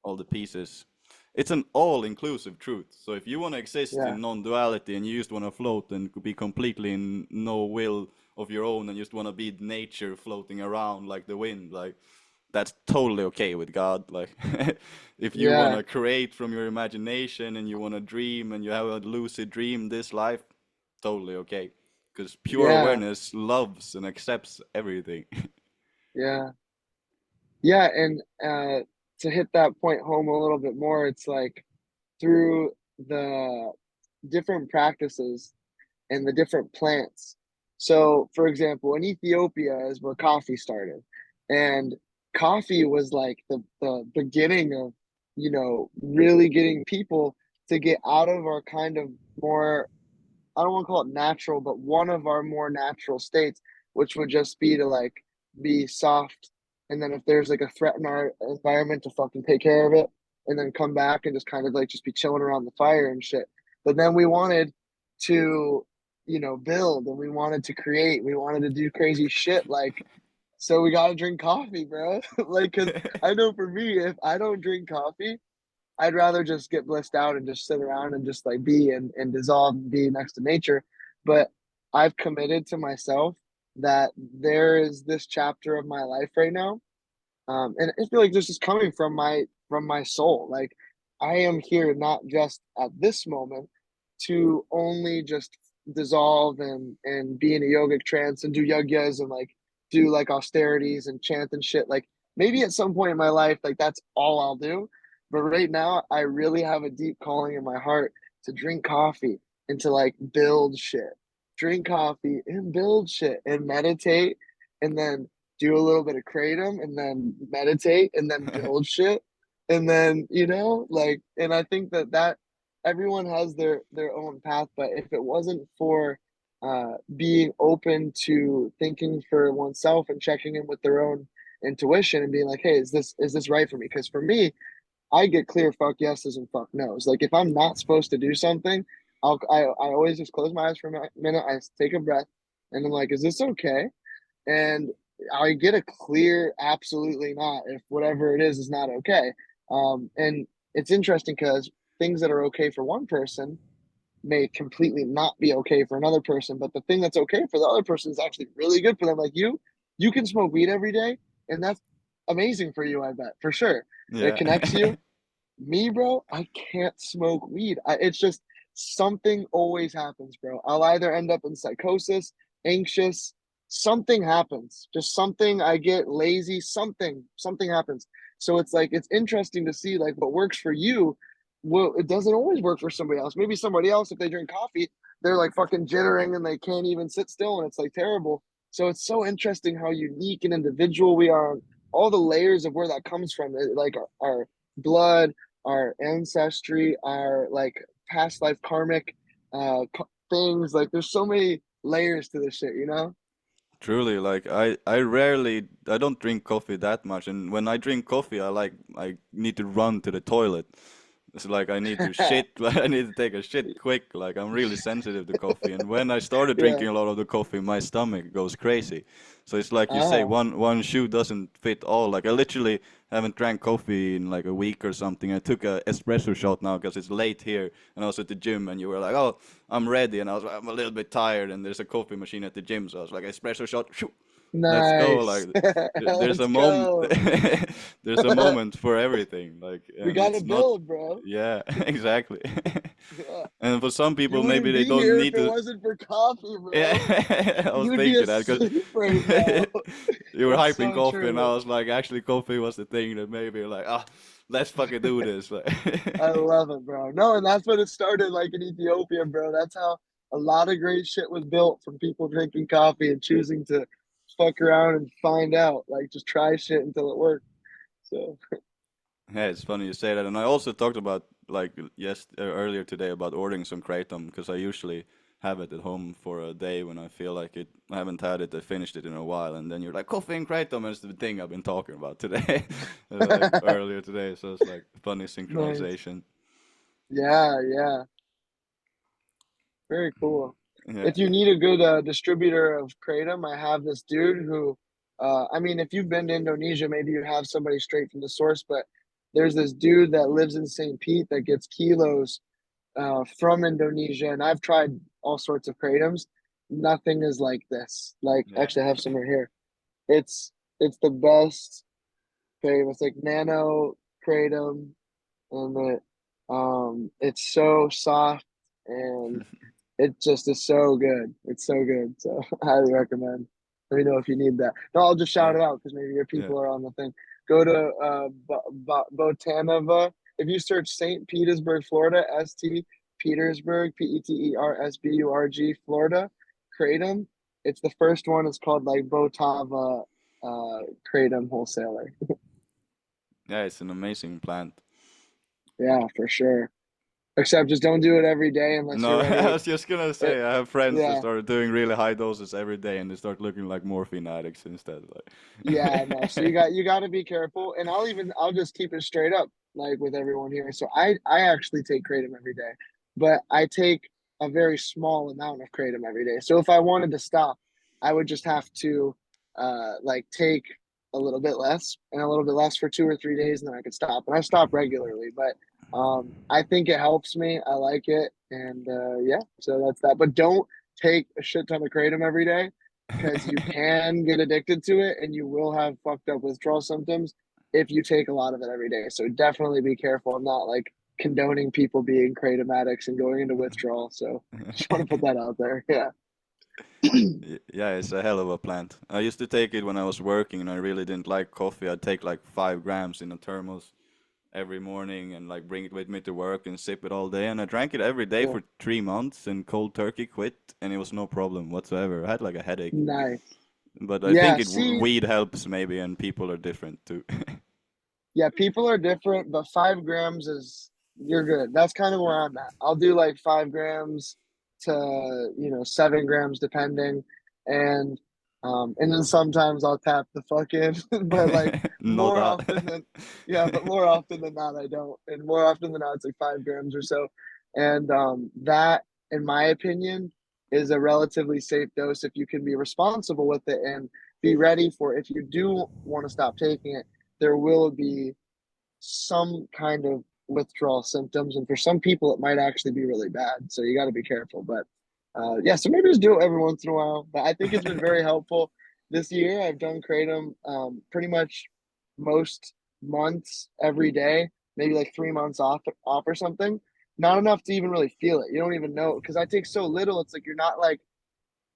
all the pieces, it's an all-inclusive truth. So if you want to exist yeah, in non-duality and you just want to float and be completely in no will of your own and just want to be nature floating around like the wind, like that's totally okay with God. Like, if you want yeah, to create from your imagination and you want to dream and you have a lucid dream this life, totally okay. Because pure yeah, awareness loves and accepts everything. yeah, yeah. And to hit that point home a little bit more, it's like through the different practices and the different plants. So, for example, in Ethiopia is where coffee started, and coffee was like the beginning of, really getting people to get out of our kind of more, I don't want to call it natural, but one of our more natural states, which would just be to like be soft. And then if there's like a threat in our environment, to fucking take care of it and then come back and just kind of like just be chilling around the fire and shit. But then we wanted to, build, and we wanted to create, we wanted to do crazy shit. Like, so we got to drink coffee, bro. Like, cause I know for me, if I don't drink coffee, I'd rather just get blissed out and just sit around and just like be and dissolve and be next to nature. But I've committed to myself that there is this chapter of my life right now. And I feel like this is coming from my soul. Like, I am here not just at this moment to only just dissolve and be in a yogic trance and do yagyas and like do like austerities and chant and shit. Like, maybe at some point in my life, like that's all I'll do. But right now, I really have a deep calling in my heart to drink coffee and to like build shit. Drink coffee and build shit and meditate and then do a little bit of kratom and then meditate and then build shit. And then, like, and I think that everyone has their own path, but if it wasn't for being open to thinking for oneself and checking in with their own intuition and being like, hey, is this right for me? Because for me, I get clear fuck yeses and fuck nos. Like, if I'm not supposed to do something, I always just close my eyes for a minute. I take a breath, and I'm like, is this okay? And I get a clear absolutely not if whatever it is not okay. And it's interesting because things that are okay for one person may completely not be okay for another person, but the thing that's okay for the other person is actually really good for them. Like, you can smoke weed every day, and that's amazing for you, I bet, for sure. It Yeah. connects you. Me, bro, I can't smoke weed. It's just something always happens, bro. I'll either end up in psychosis, anxious, something happens. Just something, I get lazy, something happens. So it's like it's interesting to see like what works for you. Well, it doesn't always work for somebody else. Maybe somebody else, if they drink coffee, they're like fucking jittering and they can't even sit still, and it's like terrible. So it's so interesting how unique and individual we are. All the layers of where that comes from, like our blood, our ancestry, our like past life karmic things. Like, there's so many layers to this shit. Truly, like I don't drink coffee that much, and when I drink coffee, I need to run to the toilet. It's like I need to shit, I need to take a shit quick. Like I'm really sensitive to coffee, and when I started Yeah. drinking a lot of the coffee, my stomach goes crazy. So it's like you say, Ah. one shoe doesn't fit all. Like I literally haven't drank coffee in like a week or something. I took a espresso shot now because it's late here, and I was at the gym, and you were like, "Oh, I'm ready," and I was like, "I'm a little bit tired," and there's a coffee machine at the gym, so I was like, "Espresso shot, shoo, let's go!" Nice. Like there's a Let's moment, go. there's a moment for everything. Like, We and gotta it's not, build, bro. yeah, exactly. Yeah. And for some You people, maybe wouldn't they be don't here if need it to. wasn't for coffee, bro. Yeah, I was You'd be thinking that asleep right now. because you were It's hyping so coffee, and I true. was like, actually, coffee was the thing that maybe like, ah, let's fucking do this. Like, I love it, bro. No, and that's what it started like in Ethiopia, bro. That's how a lot of great shit was built, from people drinking coffee and choosing to fuck around and find out. Like, just try shit until it worked. So, yeah, it's funny you say that. And I also talked about like earlier today about ordering some kratom because I usually have it at home for a day when I feel like it. I haven't had it. I finished it in a while, and then you're like coffee and kratom, and it's the thing I've been talking about today, like earlier today. So it's like funny nice. synchronization. Yeah, yeah. Very cool. Yeah. If you need a good distributor of kratom, I have this dude who, I mean, if you've been to Indonesia, maybe you have somebody straight from the source, but there's this dude that lives in St. Pete that gets kilos from Indonesia, and I've tried all sorts of kratoms. Nothing is like this. Like, Yeah. actually, I have some right here. It's the best kratom. It's like nano kratom, and it's so soft and it just is so good. It's so good. So I highly recommend. Let me know if you need that. No, I'll just shout Yeah. it out because maybe your Yeah. people are on the thing. Go to Botanova. If you search St. Petersburg, Florida, St. Petersburg, Petersburg, Florida, Kratom. It's the first one. It's called like Botava kratom wholesaler. Yeah, it's an amazing plant. Yeah, for sure. Except just don't do it every day unless you're No, I ready. was just gonna It, say I have friends that yeah, start doing really high doses every day and they start looking like morphine addicts instead. yeah, no. So Like, you got to be careful. And I'll just keep it straight up like with everyone here. So I actually take kratom every day, but I take a very small amount of kratom every day. So if I wanted to stop, I would just have to like take a little bit less and a little bit less for 2 or 3 days, and then I could stop. And I stop regularly, but I think it helps me. I like it, and yeah, so that's that. But don't take a shit ton of kratom every day because you can get addicted to it and you will have fucked up withdrawal symptoms if you take a lot of it every day. So definitely be careful. I'm not like condoning people being kratom addicts and going into withdrawal. So just want to put that out there. Yeah. Yeah, it's a hell of a plant. I used to take it when I was working and I really didn't like coffee. I'd take like 5 grams in a thermos every morning and like bring it with me to work and sip it all day. And I drank it every day Yeah. for 3 months and cold turkey quit and it was no problem whatsoever. I had like a headache, Nice. but I think Yeah. it See, weed helps maybe and people are different too. yeah, people are different, but 5 grams is you're good. That's kind of where I'm at. I'll do like 5 grams to 7 grams depending, and then sometimes I'll tap the fuck in, but like Know more that. often than yeah, but more often than not I don't, and more often than not it's like 5 grams or so, and that in my opinion is a relatively safe dose if you can be responsible with it and be ready for if you do want to stop taking it there will be some kind of withdrawal symptoms, and for some people, it might actually be really bad. So you got to be careful. But yeah, so maybe just do it every once in a while. But I think it's been very helpful this year. I've done kratom pretty much most months every day, maybe like 3 months off or something. Not enough to even really feel it. You don't even know because I take so little. It's like you're not like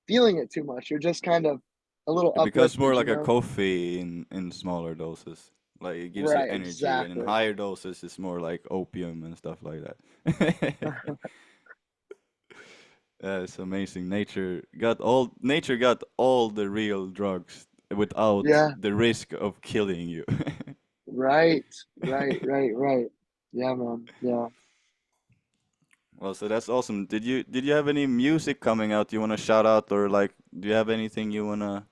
feeling it too much. You're just kind of a little It becomes more uplifted, like a coffee in smaller doses. Like it gives you Right, energy, and in exactly. higher doses, it's more like opium and stuff like that. Yeah, it's amazing. Nature got all the real drugs without Yeah. the risk of killing you. Right, right. Yeah, man. Yeah. Well, so that's awesome. Did you have any music coming out you wanna shout out, or like do you have anything you wanna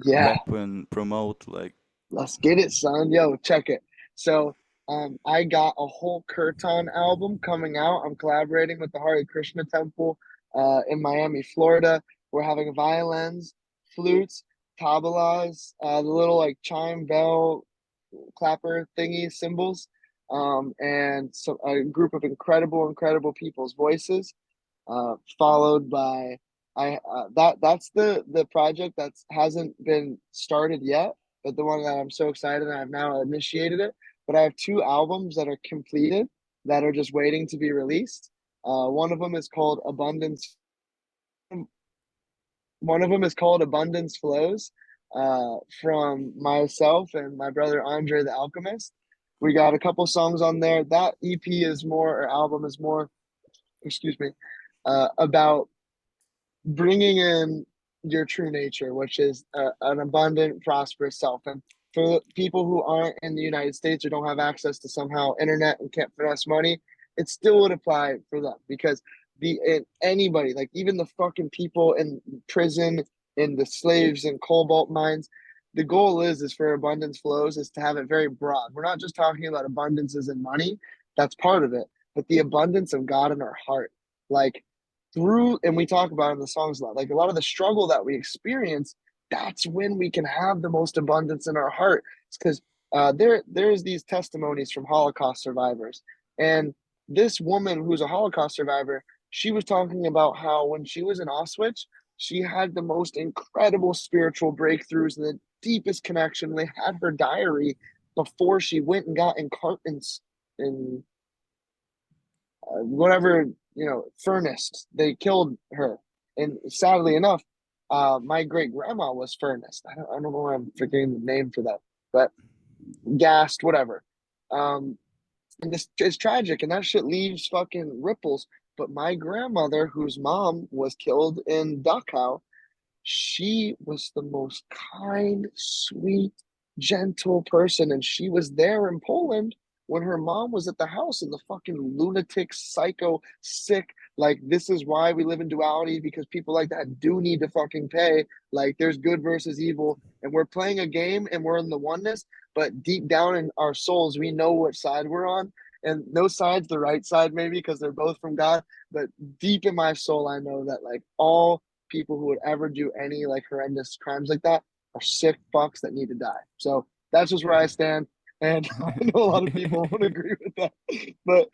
Yeah. rep and promote? Like, Let's get it, son. Yo, check it. So, I got a whole Kirtan album coming out. I'm collaborating with the Hare Krishna Temple, in Miami, Florida. We're having violins, flutes, tablas, the little like chime bell clapper thingy cymbals, and so a group of incredible people's voices. Followed by that's the project that hasn't been started yet, but the one that I'm so excited and I've now initiated it. But I have two albums that are completed that are just waiting to be released. One of them is called Abundance. One of them is called Abundance Flows, from myself and my brother Andre the Alchemist. We got a couple songs on there. That EP is more, or album is more, excuse me, about bringing in your true nature, which is an abundant, prosperous self. And for people who aren't in the United States or don't have access to somehow internet and can't finesse money, it still would apply for them because anybody, like even the fucking people in prison, in the slaves and cobalt mines, the goal is for abundance flows is to have it very broad. We're not just talking about abundances in money, that's part of it, but the abundance of God in our heart. Like through and we talk about in the songs a lot like a lot of the struggle that we experience that's when we can have the most abundance in our heart it's because there's these testimonies from Holocaust survivors and this woman who's a Holocaust survivor she was talking about how when she was in Auschwitz she had the most incredible spiritual breakthroughs and the deepest connection they had her diary before she went and got in cartons in whatever furnace they killed her and sadly enough my great grandma was furnace I don't know why I'm forgetting the name for that but gassed whatever and this is tragic and that shit leaves fucking ripples but my grandmother whose mom was killed in Dachau she was the most kind, sweet, gentle person. And she was there in Poland when her mom was at the house and the fucking lunatic, psycho, sick. Like, this is why we live in duality, because people like that do need to fucking pay. Like, there's good versus evil. And we're playing a game and we're in the oneness, but deep down in our souls, we know what side we're on. And no side's the right side, maybe, because they're both from God. But deep in my soul, I know that, like, all people who would ever do any like horrendous crimes like that are sick fucks that need to die. So that's just where I stand. And I know a lot of people won't agree with that, but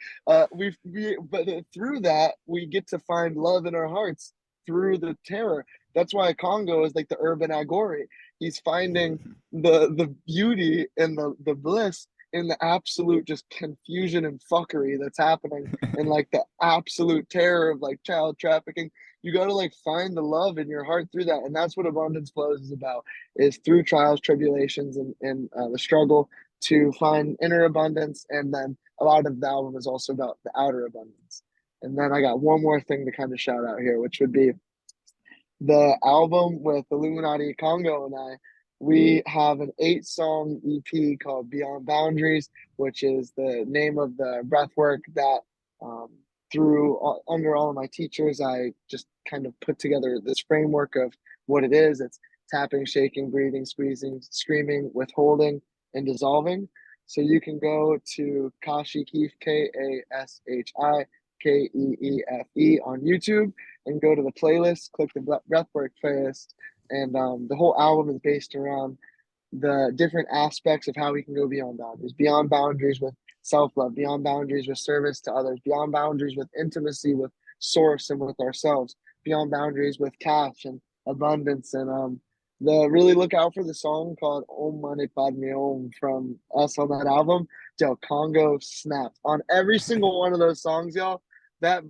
through that we get to find love in our hearts through the terror. That's why Congo is like the urban Agori. He's finding the beauty and the bliss in the absolute just confusion and fuckery that's happening, and like the absolute terror of like child trafficking. You got to like find the love in your heart through that, and that's what abundance flows is about, is through trials, tribulations, and the struggle to find inner abundance. And then a lot of the album is also about the outer abundance. And then I got one more thing to kind of shout out here, which would be the album with Illuminati Congo and I. We have an 8 song EP called Beyond Boundaries, which is the name of the breathwork that, um, under all of my teachers, I just kind of put together this framework of what it is. It's tapping, shaking, breathing, squeezing, screaming, withholding, and dissolving. So you can go to Kashi Keef, KASHIKEEFE on YouTube, and go to the playlist, click the breathwork playlist, and the whole album is based around the different aspects of how we can go beyond boundaries with self love, beyond boundaries with service to others, beyond boundaries with intimacy with source and with ourselves, beyond boundaries with cash and abundance. And the really look out for the song called Om Mani Padme Om from us on that album. Yo, Congo snapped on every single one of those songs, y'all. That,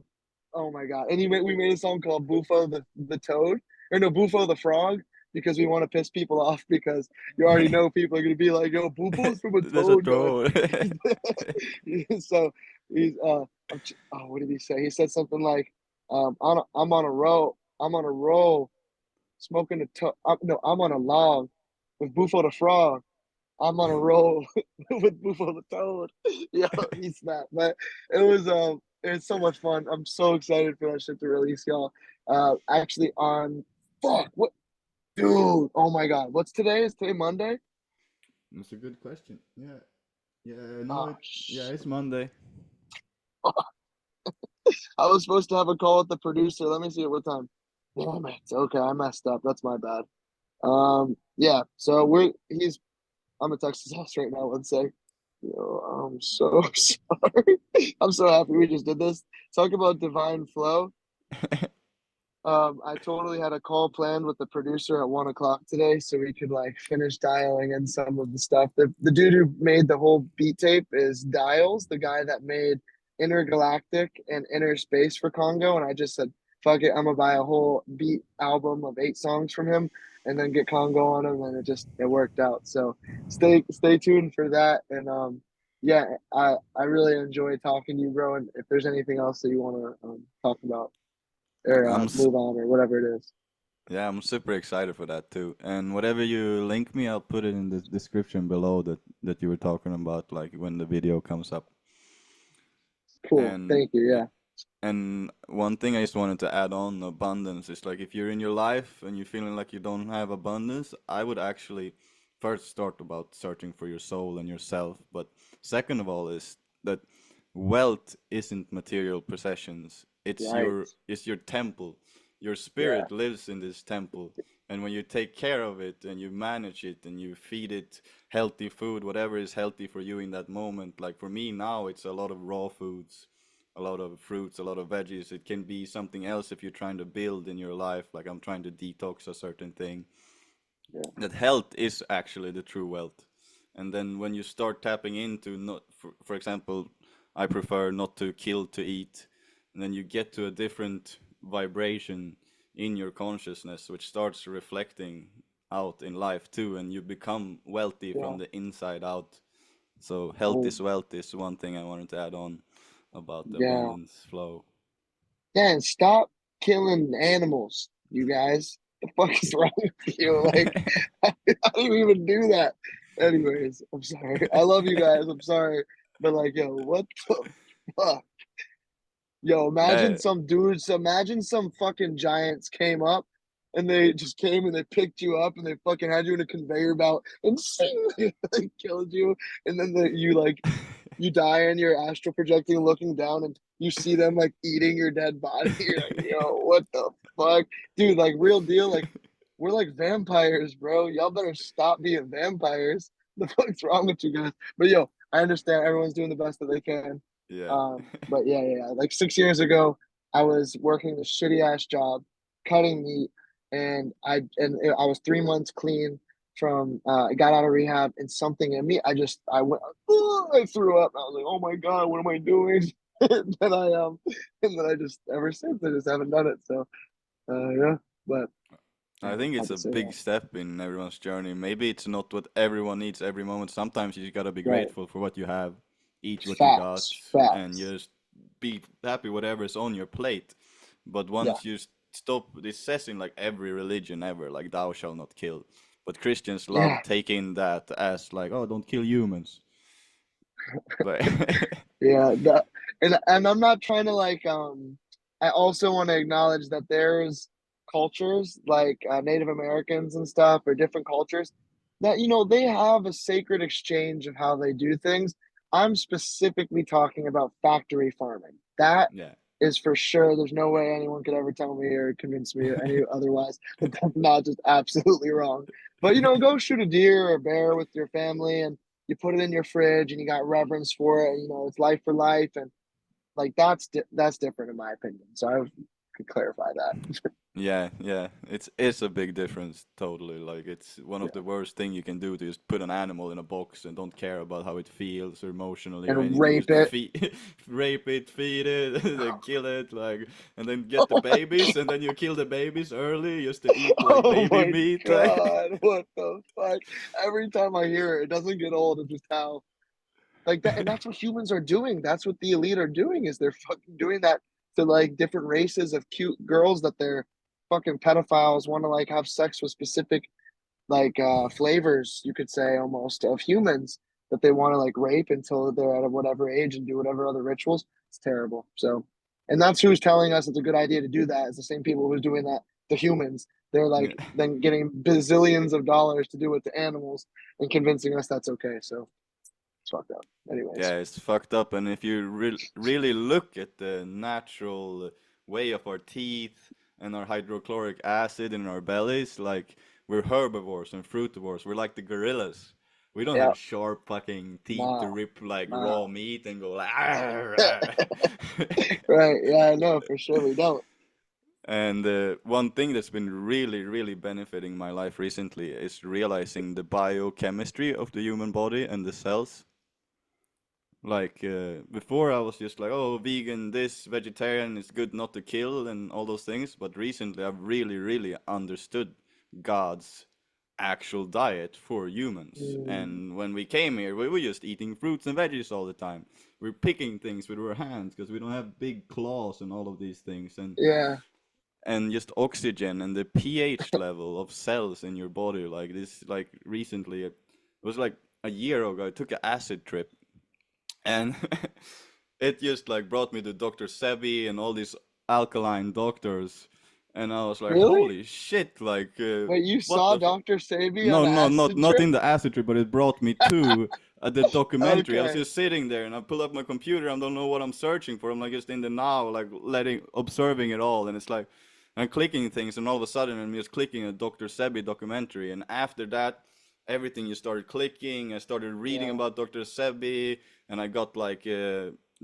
oh my god! And we made a song called Bufo the Toad, or no, Bufo the Frog, because we want to piss people off, because you already know people are gonna be like, "Yo, Bufo's from a There's a toad, man." troll. So he's what did he say? He said something like, I'm on a roll, smoking a to no, I'm on a log with Bufo the Frog. I'm on a roll with Bufo the Toad. Yo, he snapped. But it's so much fun. I'm so excited for that shit to release, y'all. Actually on fuck what dude, oh my god. What's today? Is today Monday? That's a good question. Yeah, yeah, no, Oh it, yeah, it's Monday. I was supposed to have a call with the producer. Let me see at what time. Damn it. Okay, I messed up. That's my bad. Yeah, so I'm gonna text his house right now and say, yo, I'm so sorry. I'm so happy we just did this. Talk about divine flow. I totally had a call planned with the producer at 1 o'clock today, so we could like finish dialing in some of the stuff. The dude who made the whole beat tape is Dials, the guy that made Intergalactic and Inner Space for Congo. And I just said, fuck it, I'm gonna buy a whole beat album of 8 songs from him and then get Congo on him, and it worked out. So stay tuned for that. And yeah, I really enjoy talking to you, bro. And if there's anything else that you want to talk about or I'm s- move on or whatever it is. yeah, I'm super excited for that too. And whatever you link me, I'll put it in the description below that you were talking about, like when the video comes up. Cool. And Thank you. yeah, Yeah. and one thing I just wanted to add on abundance is like if you're in your life and you're feeling like you don't have abundance, I would actually first start about searching for your soul and yourself. But second of all is that wealth isn't material possessions. Right. It's your temple. Your Yeah. spirit lives in this temple. And when you take care of it and you manage it and you feed it healthy food, whatever is healthy for you in that moment, like for me now, it's a lot of raw foods, a lot of fruits, a lot of veggies. It can be something else if you're trying to build in your life, like I'm trying to detox a certain thing. Yeah. That health is actually the true wealth. And then when you start tapping into, not, for example, I prefer not to kill to eat, and then you get to a different vibration in your consciousness, which starts reflecting out in life too, and you become wealthy Yeah. from the inside out. So health Oh, is wealth is one thing I wanted to add on about the yeah. abundance flow. Yeah. And stop killing animals, you guys. the fuck is wrong with you? Like, how do you even do that? Anyways, I'm sorry. I love you guys. I'm sorry. But like, yo, what the fuck? Yo, imagine Yeah. some dudes, imagine some fucking giants came up and they just came and they picked you up and they fucking had you in a conveyor belt and they killed you. And then you like, you die and you're astral projecting, looking down, and you see them like eating your dead body. You're like, yo, what the fuck? Dude, like real deal, like we're like vampires, bro. Y'all better stop being vampires. The fuck's wrong with you guys? But yo, I understand everyone's doing the best that they can. Yeah. But yeah. Like 6 years ago, I was working this shitty ass job, cutting meat, and I was 3 months clean from I got out of rehab, and something in me, I went, I threw up. I was like, oh my god, what am I doing? and then I just ever since I just haven't done it. So yeah, but I yeah, think I it's had to a say big that. step in everyone's journey. Maybe it's not what everyone needs every moment. Sometimes you just gotta be Right, grateful for what you have, eat what you got, facts, and facts. just be happy whatever's on your plate. But Yeah, once you stop, this says in like every religion ever, like thou shalt not kill. But Christians love yeah, taking that as like, oh, don't kill humans. But yeah. And I'm not trying to I also want to acknowledge that there's cultures like Native Americans and stuff, or different cultures that they have a sacred exchange of how they do things. I'm specifically talking about factory farming. That yeah. is for sure. There's no way anyone could ever tell me or convince me any otherwise that that's not just absolutely wrong. But go shoot a deer or a bear with your family, and you put it in your fridge, and you got reverence for it. It's life for life, and like that's different in my opinion. So I could clarify that. Yeah, yeah, it's a big difference, totally. Like it's one of Yeah, the worst thing you can do to just put an animal in a box and don't care about how it feels or emotionally or and anything. rape Just it. feed, rape it, feed it, then kill it, like, and then get the babies, and then you kill the babies early just to eat like Oh baby my meat. Like, god, what the fuck? Every time I hear it, it doesn't get old. It's just how like that, and that's what humans are doing. That's what the elite are doing, is they're fucking doing that to like different races of cute girls that they're fucking pedophiles want to like have sex with specific like flavors, you could say, almost, of humans that they want to like rape until they're at whatever age and do whatever other rituals. It's terrible. So, and that's who's telling us it's a good idea to do that. It's the same people who's doing that to humans. They're yeah. like then getting bazillions of dollars to do it to animals and convincing us that's okay. So it's fucked up. Anyways. Yeah, it's fucked up. And if you really look at the natural way of our teeth and our hydrochloric acid in our bellies, like we're herbivores and frutivores. We're like the gorillas. We don't Yeah. have sharp fucking teeth to Nah. rip like Nah. raw meat and go like. "Arr, arr." Right. Yeah, I know for sure we don't. And one thing that's been really benefiting my life recently is realizing the biochemistry of the human body and the cells. Like before, I was just like, oh, vegan, this, vegetarian, it's good not to kill, and all those things. But recently, I've really understood God's actual diet for humans. Mm, And when we came here, we were just eating fruits and veggies all the time. We're picking things with our hands because we don't have big claws and all of these things. yeah. And just oxygen and the pH level of cells in your body, like this, like recently, it was like a year ago. I took an acid trip and it just like brought me to Dr. Sebi and all these alkaline doctors, and I was like, Really? holy shit, like Wait, you what saw the Dr. Sabi on no, an no, not acid not trip? in the acid trip, but it brought me to the documentary. I was Okay. just sitting there and I pull up my computer, I don't know what I'm searching for. I'm like just in the now, like observing it all, and it's like I'm clicking things, and all of a sudden I'm just clicking a Dr. Sebi documentary, and after that everything just started clicking. I started reading Yeah. about Dr. Sebi, and I got like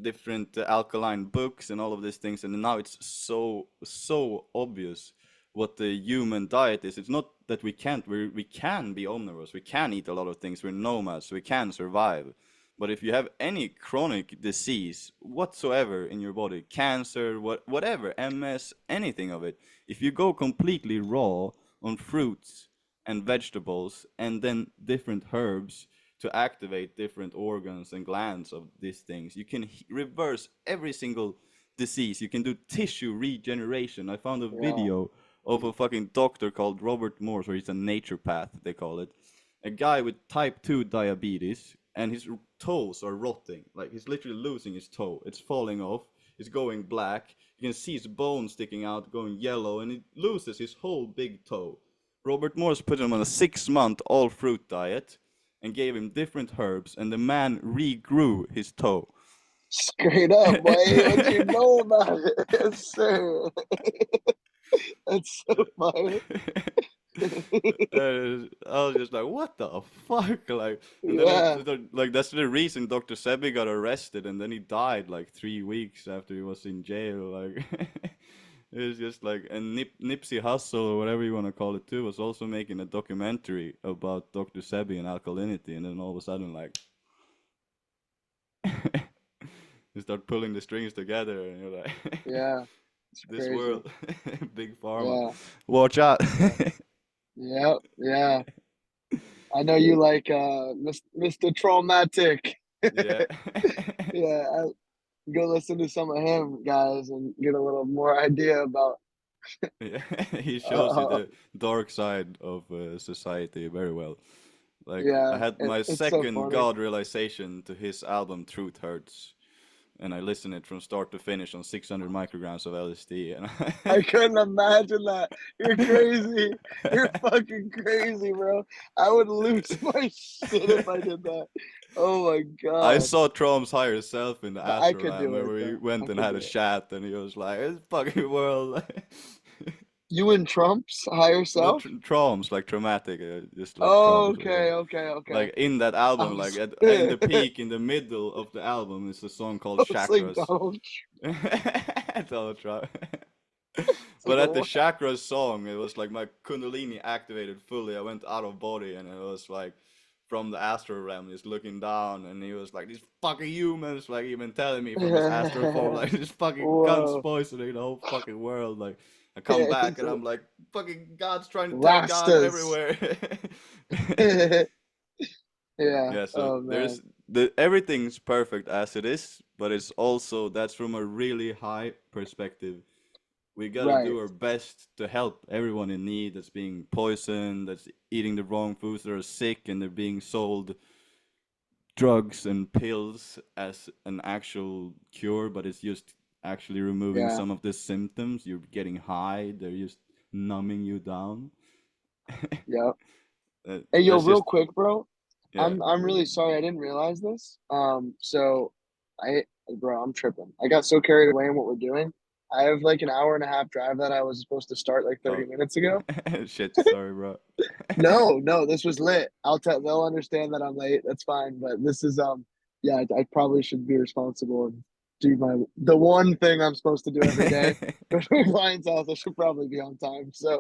different alkaline books and all of these things, and now it's so obvious what the human diet is. It's not that we can be omnivores, we can eat a lot of things, we're nomads, we can survive. But if you have any chronic disease whatsoever in your body, cancer, whatever, MS, anything of it, if you go completely raw on fruits and vegetables and then different herbs to activate different organs and glands of these things, you can reverse every single disease. You can do tissue regeneration. I found a Yeah. video of a fucking doctor called Robert Morse, or he's a naturopath, they call it. A guy with type 2 diabetes, and his toes are rotting. Like, he's literally losing his toe. It's falling off. It's going black. You can see his bone sticking out, going yellow, and he loses his whole big toe. Robert Morse put him on a 6-month all fruit diet and gave him different herbs, and the man regrew his toe. Straight up, boy. What you know about it? Yes, sir. That's so funny. I was just like, what the fuck? Like, and then Yeah. like that's the reason Dr. Sebi got arrested, and then he died like 3 weeks after he was in jail. Like, it was just like, and Nipsey Hussle, or whatever you want to call it too, was also making a documentary about Dr. Sebi and alkalinity, and then all of a sudden, like, you start pulling the strings together, and you're like, Yeah. It's this crazy. world, big pharma, Yeah. watch out. Yeah. Yep. Yeah. I know you like Mr. Traumatic. Yeah. Yeah. Go listen to some of him, guys, and get a little more idea about. Yeah, he shows you Uh, the dark side of society very well. Like, I yeah. had my It's so second funny. God realization to his album Truth Hurts, and I listened it from start to finish on 600 micrograms of LSD, and I couldn't imagine that. You're crazy. You're fucking crazy, bro. I would lose my shit if I did that. Oh my I god. saw Trom's higher self in the I could Astroland do where it we though. I went and could had do a it. chat, and he was like, "It's fucking world." You and Trump's higher No, self? Troms, like traumatic, just like Oh, Troms. okay, okay, okay. Like in that I album, like was in the peak, in the middle of the album, is a song called I was like Chakras. Donald Donald Trump. It's But like at the what? Chakras song, it was like my Kundalini activated fully. I went out of body, and it was like from the astral realm, just looking down, and he was like, "These fucking humans," like even telling me from his astral form, like, "This fucking guns Whoa. poisoning the whole fucking world." Like, I come back, He's and a I'm like, "Fucking God's trying to tell God Rastas. everywhere." Yeah. Yeah, so Oh there's man. everything's perfect as it is, but it's also that's from a really high perspective. We gotta Right. do our best to help everyone in need that's being poisoned, that's eating the wrong foods, that are sick, and they're being sold drugs and pills as an actual cure, but it's just actually removing Yeah. some of the symptoms. You're getting high, they're just numbing you down. Yep. Hey, yo, There's real just, quick, bro. yeah. I'm really sorry I didn't realize this. So I bro, I'm tripping. I got so carried away in what we're doing. I have like an hour and a half drive that I was supposed to start like 30 Oh, minutes ago. shit, sorry, bro. No, no, this was lit. I'll tell they'll understand that I'm late. That's fine. But this is yeah, I probably should be responsible and do the one thing I'm supposed to do every day. Go to my client's house. I should probably be on time. So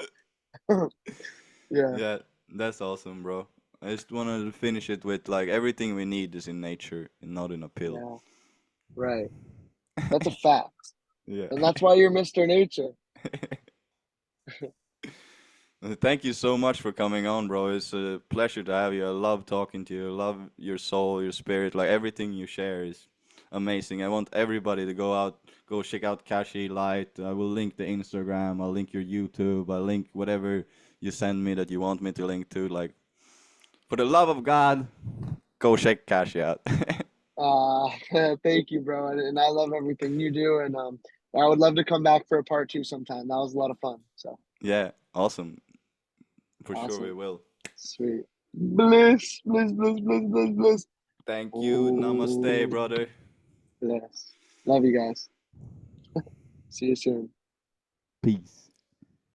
yeah, Yeah, that's awesome, bro. I just wanted to finish it with like everything we need is in nature and not in a pill. yeah, right. That's a fact. Yeah. And that's why you're Mr. Nature. Thank you so much for coming on, bro. It's a pleasure to have you. I love talking to you. I love your soul, your spirit. Like everything you share is amazing. I want everybody to go out, go check out Kashi Light. I will link the Instagram. I'll link your YouTube. I'll link whatever you send me that you want me to link to. Like, for the love of God, go check Kashi out. Uh thank you, bro. And I love everything you do. And I would love to come back for a part two sometime. That was a lot of fun. So Yeah, awesome. For sure we awesome. will. Sweet. Bliss, bliss, bliss, bliss, bliss, bliss. Thank you. Namaste, Oh, brother. yes. Love you guys. See you soon. Peace.